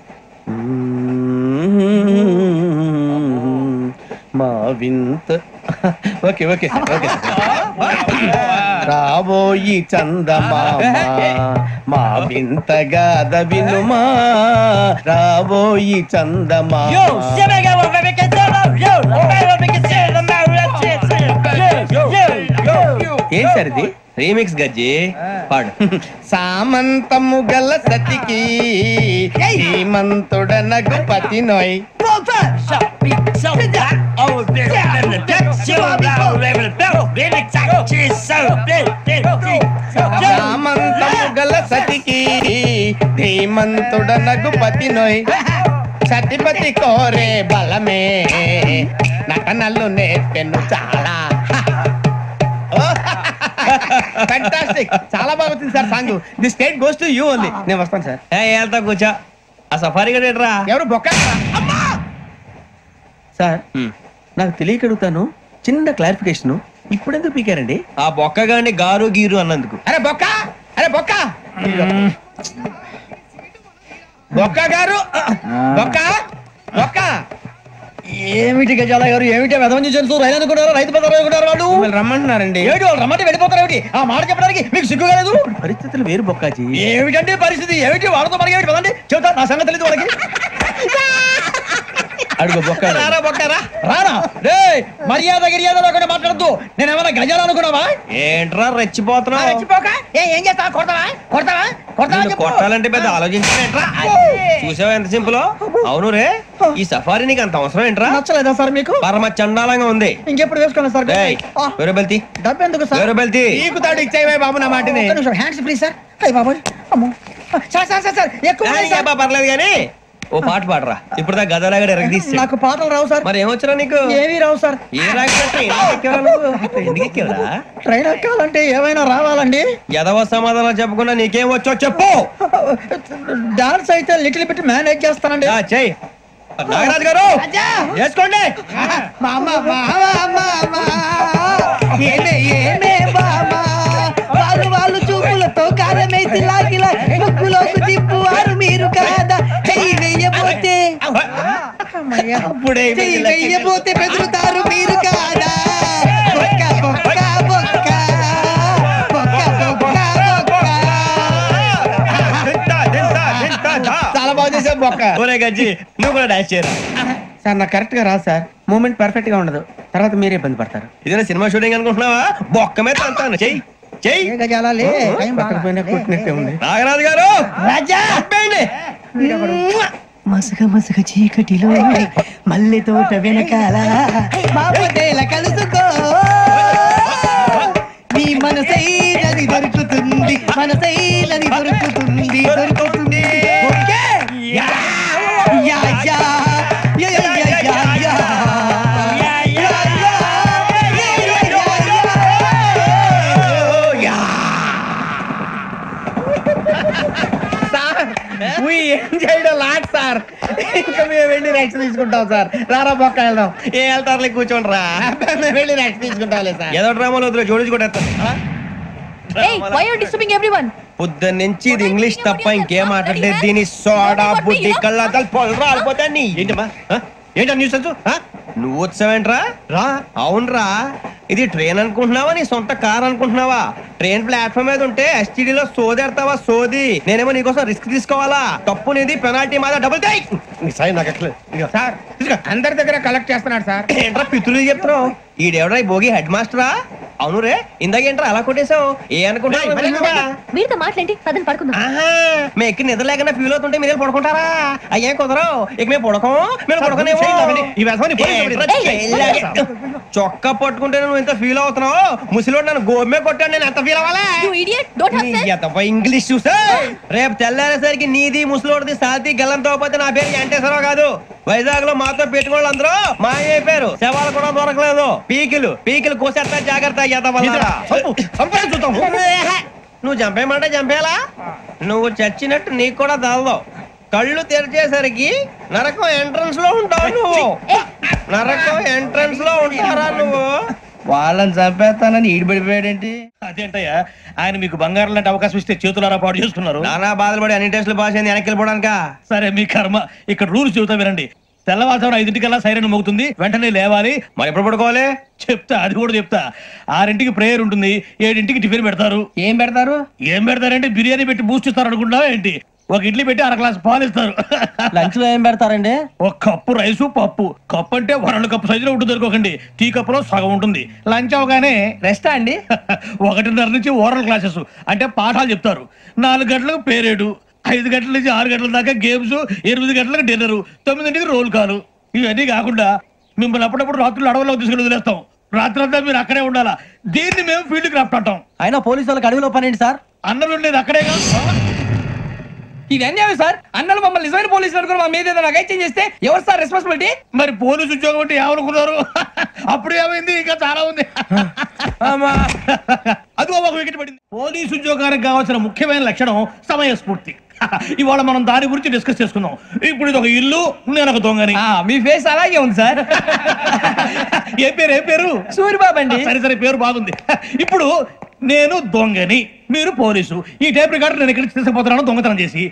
మా వింత. Okay okay sir, okay sir. రాబోయి చందమామ మా వింత గాథ వినుమా, రాబోయి చందమామ. ఏం సార్ ఇది? రీమిక్స్ గజ్జి. పాడు. సామంతము గల సతికి శ్రీమంతుడనగు పతి నోయ్. సామంతము గల సతికి ధీమంతుడనగు పతి నోయ్ సతిపతి కోరే బలమే నటనలు నేర్పెను చాలా. ఫ్యాంటాస్టిక్, చాలా బాగా వచ్చింది sir song. The state goes to you only. నేను వస్తాను సార్. వెళ్తా కూర్చో. ఆ సఫారీ గడేట్రా ఎవరు బొక్క సార్? నాకు తెలియక అడుగుతాను, చిన్న క్లారిఫికేషన్. ఇప్పుడెందుకు పీకారండి? ఆ బొక్క గాని గారు గీరు అన్నందుకు. అరే బొక్క, అరే బొక్క, బొక్క గారు, బొక్క బొక్క. ఏమిటి గజాల గారు, ఏమిటి వెదవం చూసాను రైలు అనుకున్నారు, రైతు బజార్ అనుకున్నారు వాళ్ళు. రమ్మంటున్నారండి. ఏమిటి వాళ్ళు రమ్మంటే వెళ్ళిపోతారు ఏమిటి? ఆ మాట చెప్పడానికి మీకు సిగ్గుగా లేదు? పరిస్థితులు వేరు బొక్కాజీ. ఏమిటంటే పరిస్థితి ఏమిటి? వాళ్ళతో మనకి ఏమిటి పదండి, చెబుతా నా సంగతి తెలియదు వాళ్ళకి. అడుగు బొక్క. రారా బొక్క రా. రానా రే, మర్యాద గిర్యాద లేకుండా మాట్లాడద్దు. నేను ఏమైనా గజాలు అనుకున్నావా? ఏంట్రా రెచ్చిపోతున్నావు? రెచ్చిపోక ఏం చేస్తావా? కొడతావా కొడతావా కొడతావా? కొట్టాలంటే పెద్ద ఆలోచించా. చూసావా ఎంత సింపుల్. అవును రే, ఈ సఫారీ నీకు అంత అవసరం ఏంట్రా? నచ్చలేదా సార్ మీకు? పరమ చండాలంగా ఉంది. ఇంకెప్పుడు వేసుకోండి సార్. వేరే బెల్తి, డబ్బు ఎందుకు సార్? వేరే బెల్తి. నీకు తాడు ఇచ్చేవే బాబు నా మాటని. Hands please sir. అయ్యి బాబు, అమ్మో సార్ సార్ సార్ సార్ ఎక్కువ ఉన్నాయి సార్. పర్లేదు కానీ ఓ పాట పాడరా. ఇప్పుడు దా గదలాగడ ఎరగదీసి. నాకు పాటలు రావు సార్. మరి ఏమొచ్చరా నీకు? ఏమీ రావు సార్. ఏ రాకపోతే ఎందుకు ఎక్కేవరా? ట్రైన్ ఎక్కాలంటే ఏమైనా రావాలండి. ఎదవ సమాధానం చెప్పకుండా నీకేం వచ్చో చెప్పు. డాన్స్ అయితే లిటిల్ బిట్ మేనేజ్ చేస్తానండి. చెయ్యి నాగరాజు గారు, చేసుకోండి. వాళ్ళు చూపులతో కారమేసి లాగిలా ముక్కులోకి తిప్పువారు మీరు కాదా? చెయ్యి వెయ్యబోతే చెయ్యి వెయ్యబోతే బెదురుతారు మీరు కాదా? బొక్క బొక్క బొక్క బొక్క బొక్క చాలా బాగా చేసావు బొక్క. ఒరే గజ్జి, నువ్వు కూడా డాన్స్ చేయరా. సార్ నాకు కరెక్ట్ గా రాదు సార్. మూమెంట్ పర్ఫెక్ట్ గా ఉండదు, తర్వాత మీరే ఇబ్బంది పడతారు. ఇదేనా సినిమా షూటింగ్ అనుకుంటున్నావా? బొక్క మీద అంటాను. చెయ్యి చెయ్యి. కొట్టినట్టే ఉంది. నాగరాజు గారు, రాజా మసక మసక చీకటిలో మల్లె తోట వెనకాల బాపతేల కలుసుకో, నీ మనసైనది దొరుకుతుంది, మనసైనది దొరుకుతుంది దొరుకుతుంది. Yeah yeah yeah yeah yeah yeah. Sir ఇంకా మేము వెళ్ళి రెక్స్ తీసుకుంటాం సార్. రారా బొక్క వెళ్దాం. ఏ వెళ్తారులే, కూర్చోండి రా. మేము వెళ్ళి రెక్స్ తీసుకుంటాంలే సార్. ఏదో డ్రామాలో వద్దు, జోడించుకుంటా. పొద్దున్న నుంచి ఇది ఇంగ్లీష్ తప్ప ఇంకేం మాట్లాడలేదు. దీని సోడా బుద్ధి కళ్ళ పొలు రాలిపోతా. నీ ఏంటమ్మా ఏంటా న్యూస్? నువ్వు వచ్చావేంట్రా? రా. అవునరా, ఇది ట్రైన్ అనుకుంటున్నావా నీ సొంత కార్ అనుకుంటున్నావా? ట్రైన్ ప్లాట్ఫామ్ మీద ఉంటే ఎస్టీడీలో సోదేడతావా సోది? నేనేమో నీకోసం రిస్క్ తీసుకోవాలా? తప్పు నీది, పెనాల్టీ మాదా, డబుల్ టై. సార్ అందరి దగ్గర కలెక్ట్ చేస్తున్నాడు సార్. ఏంట్రా పితులు చెప్తున్నావు? ఈడెవడ్రా ఈ భోగి హెడ్ మాస్టరా? అవును రే, ఇందాకేంట్రా అలా కొట్టేశావు? ఏ అనుకుంటా వీరితో మాట్లాడి పదని పడుకుందాం. మేము ఎక్కి నిద్ర లేకుండా ఫీల్ అవుతుంటే మీరు పడుకుంటారా? అయ్యే కుదరవు. ఇక మేము పడుకోం, మేము పడుకోనేమో. చొక్కా పట్టుకుంటే నువ్వు ఎంత ఫీల్ అవుతున్నావు? ముసలివాడు నన్ను గోమే కొట్టాడు, నేను ఎంత ఫీల్ అవ్వాలా? ఇంగ్లీష్ చూసా. రేపు తెల్లారేసరికి నీది ముసలివాడిది సాతి గల్లంతో పోతే నా పేరు వెంకటేశ్వరరావు కాదు. వైజాగ్ లో మాతో పెట్టుకోవాలి అందరూ మాయైపోయారు. శవాలు కూడా దొరకలేదు. పీకిలు కోసేస్తా, జాగ్రత్త. నువ్వు చంపేయమంటే చంపేలా? నువ్వు చచ్చినట్టు నీకు కూడా తగదు. కళ్ళు తెరిచేసరికి నరకం ఎంట్రన్స్ లో ఉంటావు నువ్వు. నరకం ఎంట్రన్స్ లో ఉంటారా నువ్వు? వాళ్ళని చంపేస్తానని ఈడిపడిపోయాడేంటి? అదేంటయ్యా, ఆయన మీకు బంగారం లాంటి అవకాశం ఇస్తే చేతులారా పాటు చేసుకున్నారు. నానా బాధలు పడి అన్ని టెస్టులు పాస్ అయింది, వెనక్కి వెళ్ళిపోవడానికా? సరే మీ కర్మ. ఇక్కడ రూల్స్ చెబుతా వినండి. తెల్లవారుజామున 5:00కల్లా సైరన్ మోగుతుంది, వెంటనే లేవాలి. మరి ఎప్పుడు పడుకోవాలి? చెప్తా, అది కూడా చెప్తా. 6ంటికి ప్రేయర్ ఉంటుంది, 7ంటికి టిఫిన్ పెడతారు. ఏం పెడతారు? ఏం పెడతారంటే బిర్యానీ పెట్టి బూస్ట్ ఇస్తారు అనుకుంటా ఏంటి? ఒక ఇడ్లీ పెట్టి 1 గ్లాస్ పాలు ఇస్తారు. లంచ్ లో ఏం పెడతారండి? ఒక కప్పు రైసు, పప్పు. కప్పు అంటే 1/2 కప్పు సైజులో ఉంటుంది అనుకోకండి. టీ కప్పులో సగం ఉంటుంది. లంచ్ అవగానే రెస్టా అండి? 1:30 నుంచి ఓరల్ క్లాసెస్ అంటే పాఠాలు చెప్తారు. 4 గంటలకు పేరేడు, 5 గంటల నుంచి 6 గంటల దాకా గేమ్స్, 8 గంటలకు డిన్నర్, 9ంటికి రోల్ కాలు. ఇవన్నీ కాకుండా మిమ్మల్ని అప్పుడప్పుడు రాత్రులు అడవుల్లో తీసుకుని వదిలేస్తాం. రాత్రి అంతా మీరు అక్కడే ఉండాలా. దీన్ని మేము ఫీల్డ్ క్రాఫ్ట్ అంటాం. అయినా పోలీసు వాళ్ళకి అడవిలో పని ఏంటి సార్? అన్నలు ఉండేది అక్కడే కాదు. ఇది అన్యాయం సార్. అన్నలు మమ్మల్ని నిజమైన పోలీసులు అనుకుని మా మీద ఏదైనా చేంజ్ చేస్తే ఎవరు సార్ రెస్పాన్సిబిలిటీ? మరి పోలీసు ఉద్యోగం అంటే ఎవరుకున్నారు? అప్పుడు ఏమైంది? ఇంకా చాలా ఉంది. అది ఒక వికెట్ పడింది. పోలీసు ఉద్యోగానికి కావాల్సిన ముఖ్యమైన లక్షణం సమయస్ఫూర్తి. ఇవాళ మనం దాని గురించి డిస్కస్ చేసుకుందాం. ఇప్పుడు ఇది ఒక ఇల్లు, నేను ఒక దొంగని. మీ ఫేస్ అలాగే ఉంది సార్. ఏ పేరు? సూరిబాబు అండి. సరే పేరు బాగుంది. ఇప్పుడు నేను దొంగని, మీరు పోలీసు. ఈ టైప్ రికార్డు నేను ఎక్కడికి తీసుకుపోతున్నాను దొంగతనం చేసి.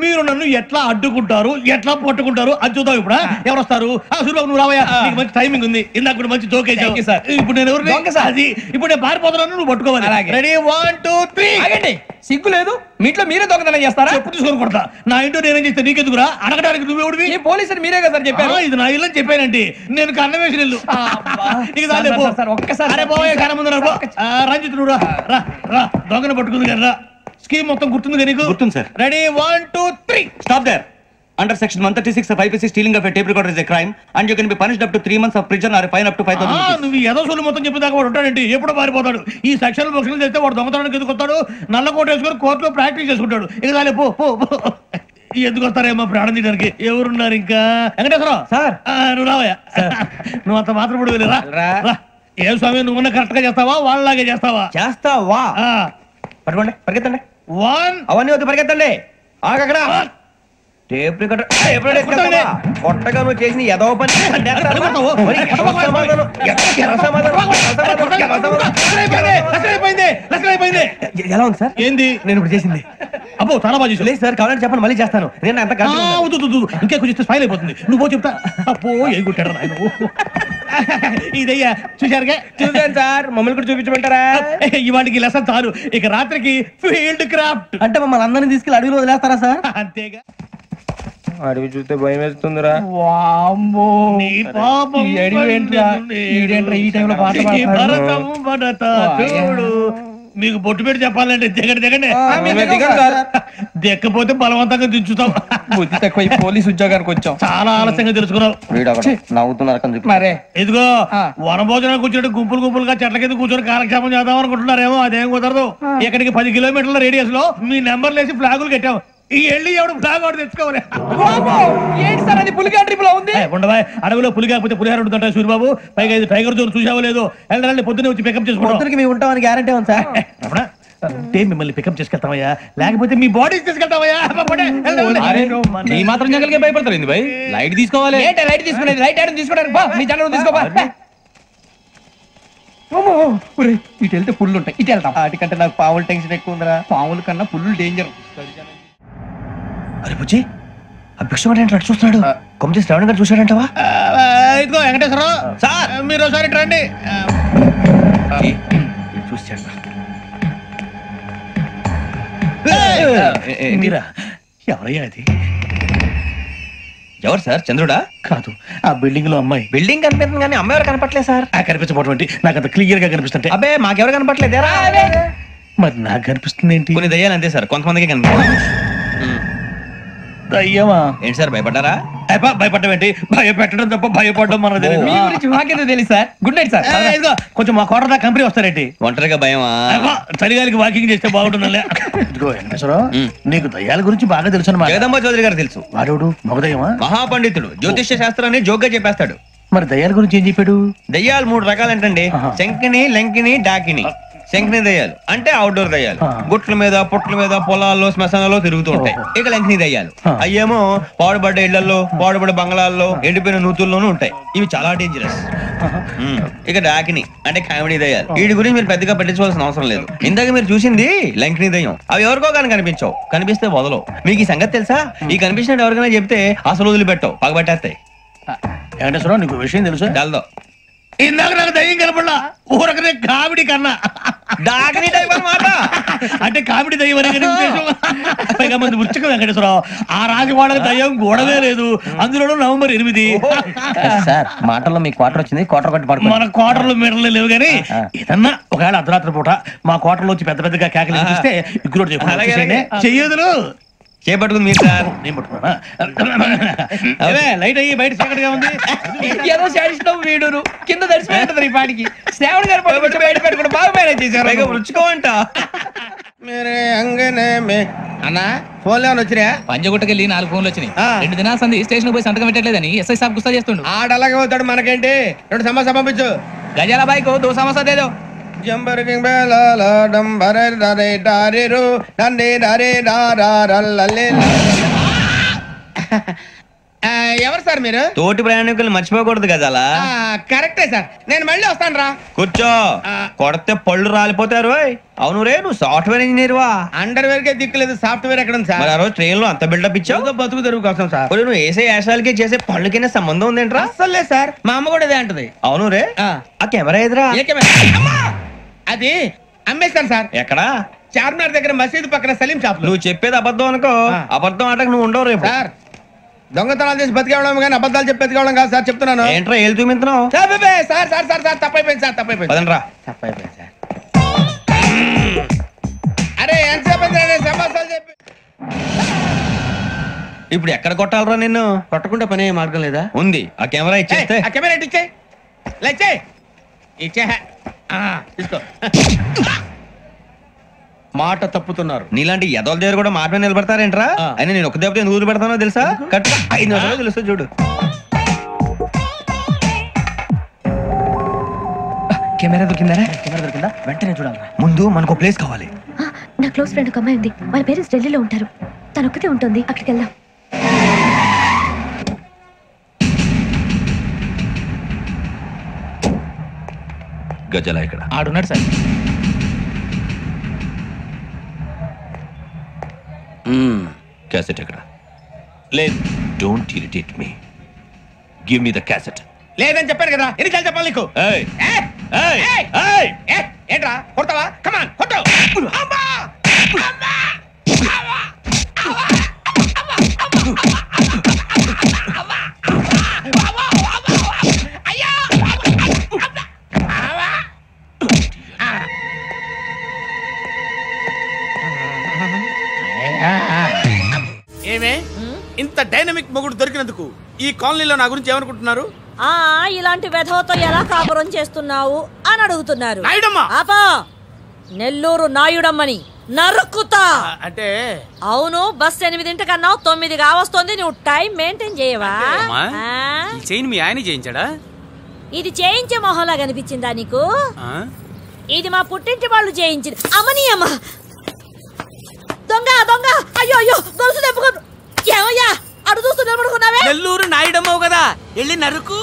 మీరు నన్ను ఎట్లా అడ్డుకుంటారు, ఎట్లా పట్టుకుంటారు అది చూద్దాం. ఇప్పుడు ఎవరు వస్తారు? సూరిబాబు నువ్వు రావయ్యా, నీకు మంచి టైమింగ్ ఉంది. ఇందాక కూడా మంచి జోక్ వేసావు. ఇప్పుడు నేను ఎవరు? అది ఇప్పుడు నేను పారిపోతున్నాను, నువ్వు పట్టుకోవాలి. రెడీ 1 2 3. ఆగండి, సిగ్గు లేదు? మీ ఇంట్లో మీరే దొంగతనం చేస్తారా? చెప్పు తీసుకొని కొడతా. నా ఇంట్లో నేనేం చేస్తే నీకెందుకురా? అడగడానికి నువ్వెవడివి? ఈ పోలీసులు మీరే కదా సార్ చెప్పారు. ఇది నా ఇల్లు అని చెప్పానండి. నేను కన్న వేసిన ఇల్లు. ఒక్కసారి కన్న ముందు రంజిత్ నువ్వు రా, దొంగను పట్టుకుంది కదా. స్కీమ్ మొత్తం గుర్తుంది నీకు? గుర్తుంది sir. Ready 1 2 3. Stop there. Under section 136 of IPC, stealing of a tape recorder is a crime and you can be punished up to 3 months of prison or a fine up to 5,000 rupees. నువ్వు ఏదో సొల్లు మొత్తం చెప్పేదాకా వాడు ఉంటాడండి. ఎప్పుడు పారిపోతాడు? ఈ సెక్షన్ బుక్స్లు చేస్తే వాడు దొంగతనానికి ఎందుకు వస్తాడు? నల్ల కోట వేసుకొని కోర్టులో ప్రాక్టీస్ చేసుకుంటాడు. ఇక చాలే పో. ఎందుకు వస్తారేమో ప్రాణం తీయడానికి. ఎవరున్నారు ఇంకా? వెంకటేశ్వరరావు సార్, నువ్వు రావయ్యా. నువ్వు అంత మాత్రం ఇప్పుడు వెళ్ళి రా. ఏం స్వామి, నువ్వు కరెక్ట్ గా చేస్తావా వాళ్ళలాగే చేస్తావా? చేస్తావా? పట్టుకోండి, పరిగెత్తండి. 1 అవన్నీ వద్దు, పరిగెత్తండి. ఆగక్కడ టేప్ రికార్డర్ కొట్టగా నువ్వు చేసిన ఎదవ పని. ఎలా ఉంది సార్? ఏంది నేను ఇప్పుడు చేసింది? అబ్బో చాలా బాగా చేసి. లేదు సార్, కావాలంటే చెప్పండి, మళ్ళీ చేస్తాను. నేను అంత ఇంకా కొంచెం స్మైల్ అయిపోతుంది. నువ్వు చెప్తా. అబ్బో ఏ కొట్టాడు నాయన. ఇదయ్యా చూశారుగా? చూసాను సార్. మమ్మల్ని కూడా చూపించమంటారా? ఇవాటికి లెసన్ చాలు. ఇక రాత్రికి ఫీల్డ్ క్రాఫ్ట్. అంటే మమ్మల్ని అందరినీ తీసుకెళ్ళి అడవిలో వదిలేస్తారా సార్? అంతేగా. అడవి చూస్తే భయం వేస్తుందిరా. చూడు, మీకు బొట్టు పెట్టి చెప్పాలంటే దిగండి. దిక్కపోతే బలవంతంగా దించుతాం. బుద్ధి తక్కువ పోలీసు ఉద్యోగానికి వచ్చాం. చాలా ఆలస్యంగా తెలుసుకున్నావు. మరే ఇదిగో వనభోజనానికి కూర్చొని గుంపులుగా చెట్ల కింద కూర్చొని కాలక్షేపం చేద్దాం అనుకుంటున్నారేమో. అదేం కుదరదు. ఇక్కడికి 10 కిలోమీటర్ల రేడియస్ లో మీ నెంబర్లు వేసి ఫ్లాగులు కట్టాం. ఈ వెళ్ళి ఎవడు ఫ్లాగ్ ఆర్డర్ తెచ్చుకోవాలి. ఏంటి సార్ అది? పులిగా ట్రిప్ లో ఉంది. ఉండవా? అడవిలో పులి కాకపోతే పులిహార ఉంటుంట సూరిబాబు. పైగా ఇది టైగర్ జోన్ చూసావో లేదో. వెళ్ళండి, పొద్దున్నే వచ్చి పికప్ చేసుకుంటాం. మేము ఉంటామని గ్యారంటీ ఉంది సార్. అంటే మిమ్మల్ని పికప్ చేసుకెళ్తామయ్యా, లేకపోతే మీ బాడీ తీసుకెళ్తామయ్యా. ఈ మాత్రం జంగల్కే భయపడతారు భయ్. లైట్ తీసుకోవాలి. ఏంటి లైట్ తీసుకునేది? లైట్ ఆడని తీసుకోవడానికి బా, మీ జంగల్ తీసుకోబా. ఇటు వెళ్తే పుల్లు ఉంటాయి, ఇటు వెళ్తాం. వాటికంటే నాకు పావులు టెన్షన్ ఎక్కువ ఉందిరా. పాముల కన్నా పుల్లు డేంజర్. అరే బుజ్జి, ఆ భిక్షం అంటే చూస్తున్నాడు. కొమ్మ శ్రావణ్ గారు చూశాడంటవా? ఇదిగో వెంకటేశ్వరరావు సార్, మీరు ఒకసారి రండి. చూసాడు. మీరా? ఎవరయ్యా అది? ఎవరు సార్? చంద్రుడా? కాదు, ఆ బిల్డింగ్ లో అమ్మాయి. బిల్డింగ్ కనిపిస్తుంది కానీ అమ్మాయి ఎవరు కనపట్లేదు సార్. కనిపించబోటువంటి నాకు అంత క్లియర్ గా కనిపిస్తుంటే. అబ్బే మాకెవరు కనపట్లేదేరా? మరి నాకు కనిపిస్తుంది ఏంటి? కొన్ని దయ్యాలు అంతే సార్, కొంతమందికి కనిపిస్తుంది. దయ్యమా? ఏంటి సార్ భయపడ్డారా? భయపడడం ఏంటి? భయపెట్టడం తప్ప భయపడడం మనకు తెలియదు. మీ గురించి మాకేదో తెలుసు సార్. Good night sir. ఇదిగో కొంచెం మా కోట దాకా కంపెనీ వస్తారేంటి? ఒంటరిగా భయమా? చలిగాలికి వాకింగ్ చేస్తే బాగుంటుందిలే. ఇదిగో వెంకటేశ్వరరావు, నీకు దయ్యాల గురించి బాగా తెలుసు అన్నమాట. జగదంబ చౌదరి గారు తెలుసు. వాడు మగదయ్యమా? మహాపండితుడు, జ్యోతిష్య శాస్త్రాన్ని జోగ్గా చెప్పేస్తాడు. మరి దయ్యాల గురించి ఏం చెప్పాడు? దయ్యాలు 3 రకాలు ఏంటండి, శంకిని, లంకిని, డాకిని. శంకిని దయ్యాలు అంటే అవుట్డోర్ దయ్యాలు, గుట్ల మీద పుట్ల మీద పొలాల్లో శ్మశానాల్లో తిరుగుతూ ఉంటాయి. ఇక లంకిని దయ్యాలు అయ్యేమో పాడుబడ్డ ఇళ్లలో, పాడుబడ్డ బంగ్లాల్లో, ఎండిపోయిన నూతుల్లోనూ ఉంటాయి. ఇవి చాలా డేంజరస్. ఇక డాకిని అంటే కామెడీ దయ్యాలు. వీటి గురించి మీరు పెద్దగా పట్టించుకోవాల్సిన అవసరం లేదు. ఇందాక మీరు చూసింది లంకిని దయ్యం. అవి ఎవరికో కానీ కనిపించవు, కనిపిస్తే వదలవు. మీకు ఈ సంగతి తెలుసా? ఈ కనిపించినట్టు ఎవరికైనా చెప్తే అసలు వదిలిపెట్టవు, పగబట్టేస్తాయి. వెంకటేశ్వరరావు, నీకు విషయం తెలుసు? డల్దో ఇందాక నాకు దయ్యం కనపడలా, ఊరకనే కామెడీ కన్నా డాకిని టైప్ అన్నమాట. అంటే కామెడీ దయ్యం అనే పైగా మంది ఉచ్చక వెంకటేశ్వరరావు. ఆ రాజు వాళ్ళకి దయ్యం గోడవే లేదు, అందులోనూ November 8. సార్ మాటల్లో మీ క్వార్టర్ వచ్చింది, క్వార్టర్ కొట్టి పడుకో. మన క్వార్టర్లో మీటర్లు లేవు కానీ ఏదన్నా ఒకవేళ అర్ధరాత్రి పూట మా క్వార్టర్లో వచ్చి పెద్ద పెద్దగా కేకలు ఇస్తే ఇగ్గురు చెయ్యదులు చేపట్టుకుంది మీరు సార్. నేను పట్టుకున్నా లైట్ అయ్యి బయట చీకటిగా ఉంది. ఏదో శాడిస్తాం వీడును కింద దర్శనం ఈ పాటికి. శ్రావణ్ గారు బయట పెట్టుకుంటే బాగా మేనేజ్ చేశారు. రుచుకోవంట. మేరే అంగనే మే అన్నా ఫోన్లో వచ్చినా పంజగుట్టకెళ్ళి 4 ఫోన్లు వచ్చినాయి. 2 దినాల సంది స్టేషన్ పోయి సంతకం పెట్టలేదని ఎస్ఐ సాబ్ గుస్తా చేస్తుండు. ఆడలాగే పోతాడు, మనకేంటి? 2 సమస్య పంపించు. గజాల బైక్ 2 సమస్య దేదో. జంబరకింగ్ బేలాల డంబరే డరే డారిరు నందే డరే డారల్లలే. ఎవరు సార్ మీరు? తోటి ప్రయాణికులు మర్చిపోకూడదు గజాల. కరెక్టే సార్, నేను మళ్ళీ వస్తాను రా. కూర్చో, కొడితే పళ్ళు రాలిపోతారు. అవును రే, నువ్వు సాఫ్ట్వేర్ ఇంజనీర్ వా? అండర్వేర్ కే దిక్కులేదు, సాఫ్ట్వేర్ ఎక్కడ ఉంది సార్? మరి ఆ రోజు ట్రైన్ లో అంత బిల్డప్ ఇచ్చావు. బతుకు తెరువు కోసం సార్. నువ్వు వేసే యాశాలకి చేసే పళ్ళకైనా సంబంధం ఉందేంట్రా? అస్సలే సార్, మా అమ్మ కూడా ఇదే అంటది. అవును రే, ఆ కెమెరా ఎదురా? అది అమ్మేస్తాను సార్. ఎక్కడా? చార్మినార్ దగ్గర మసీదు పక్కన సలీం షాప్. నువ్వు చెప్పేది అబద్ధం అనుకో, అబద్ధం ఆటకు నువ్వు ఉండవు రేపు. సార్, దొంగతనాలు చేసి బతికేవడం కానీ అబద్ధాలు చెప్పి బతికేవడం కాదు సార్, చెప్తున్నాను. ఏంట్రా ఏళ్ళు చూపించినావు? Sir sir sir sir sir తప్పైపోయింది సార్, తప్పైపోయింది. పదండ్రా. తప్పైపోయింది సార్. అరే ఎంతసేపు సమాసాలు చెప్పి ఇప్పుడు ఎక్కడ కొట్టాలరా నిన్ను? కొట్టకుండా పని మార్గం లేదా? ఉంది, ఆ కెమెరా ఇచ్చేస్తే. ఆ కెమెరా ఇచ్చే లేచే ఇచ్చే తీసుకో. మాట తప్పుతున్నారు. నీలాంటి ఎదల దగ్గర కూడా మాట మీద నిలబడతారేంట్రా? అయినా నేను ఒక దెబ్బతో ఎందుకు పెడతానో తెలుసా? కట్ 5 నిమిషాలు తెలుసు చూడు. కెమెరా దొరికిందా? కెమెరా దొరికిందా? వెంటనే చూడాలి. ముందు మనకు ప్లేస్ కావాలి. నా క్లోజ్ ఫ్రెండ్ ఒక అమ్మాయి ఉంది, వాళ్ళ పేరెంట్స్ ఢిల్లీలో ఉంటారు. తను ఒక్కతే ఉంటుంది, అక్కడికి వెళ్దాం. గజల ఇక్కడ ఆడున్నాడు సార్. క్యాసెట్ ఎక్కడ? లేదు, don't irritate me, give me the cassette. లేదని చెప్పాను కదా, ఎన్నిసార్లు చెప్పాలి నీకు? ఏంట్రా కొడతావా? కమాన్ కొట్టు. ఏమే ఇంత డైనమిక్ మొగుడు దొరికినందుకు ఈ కాలనీలో నా గురించి ఏమనుకుంటున్నారు? ఇలాంటి వెధవతో ఎలా కాపురం చేస్తున్నావు అని అడుగుతున్నారు. నాయుడమ్మా, నెల్లూరు నాయుడమ్మని నరుక్కుతా. అంటే అవును, బస్ 8 కన్నావు, 9 కావస్తుంది. నువ్వు టైం మెయింటైన్ చేయవా? ఈ చైన్ మీ ఆయన చేయించాడా? ఇది చేయించే మొహంలా కనిపించిందా నీకు? ఇది మా పుట్టింటి వాళ్ళు చేయించింది. అమ్మని అమ్మ దొంగ దొంగ. అయ్యో అయ్యో, గొలుసు తెప్పుకో. ఏమయ్యా అడు చూస్తూ నిలబడుకున్నావే? నెల్లూరు నాయుడమ్మవు కదా, వెళ్ళి నరుకు.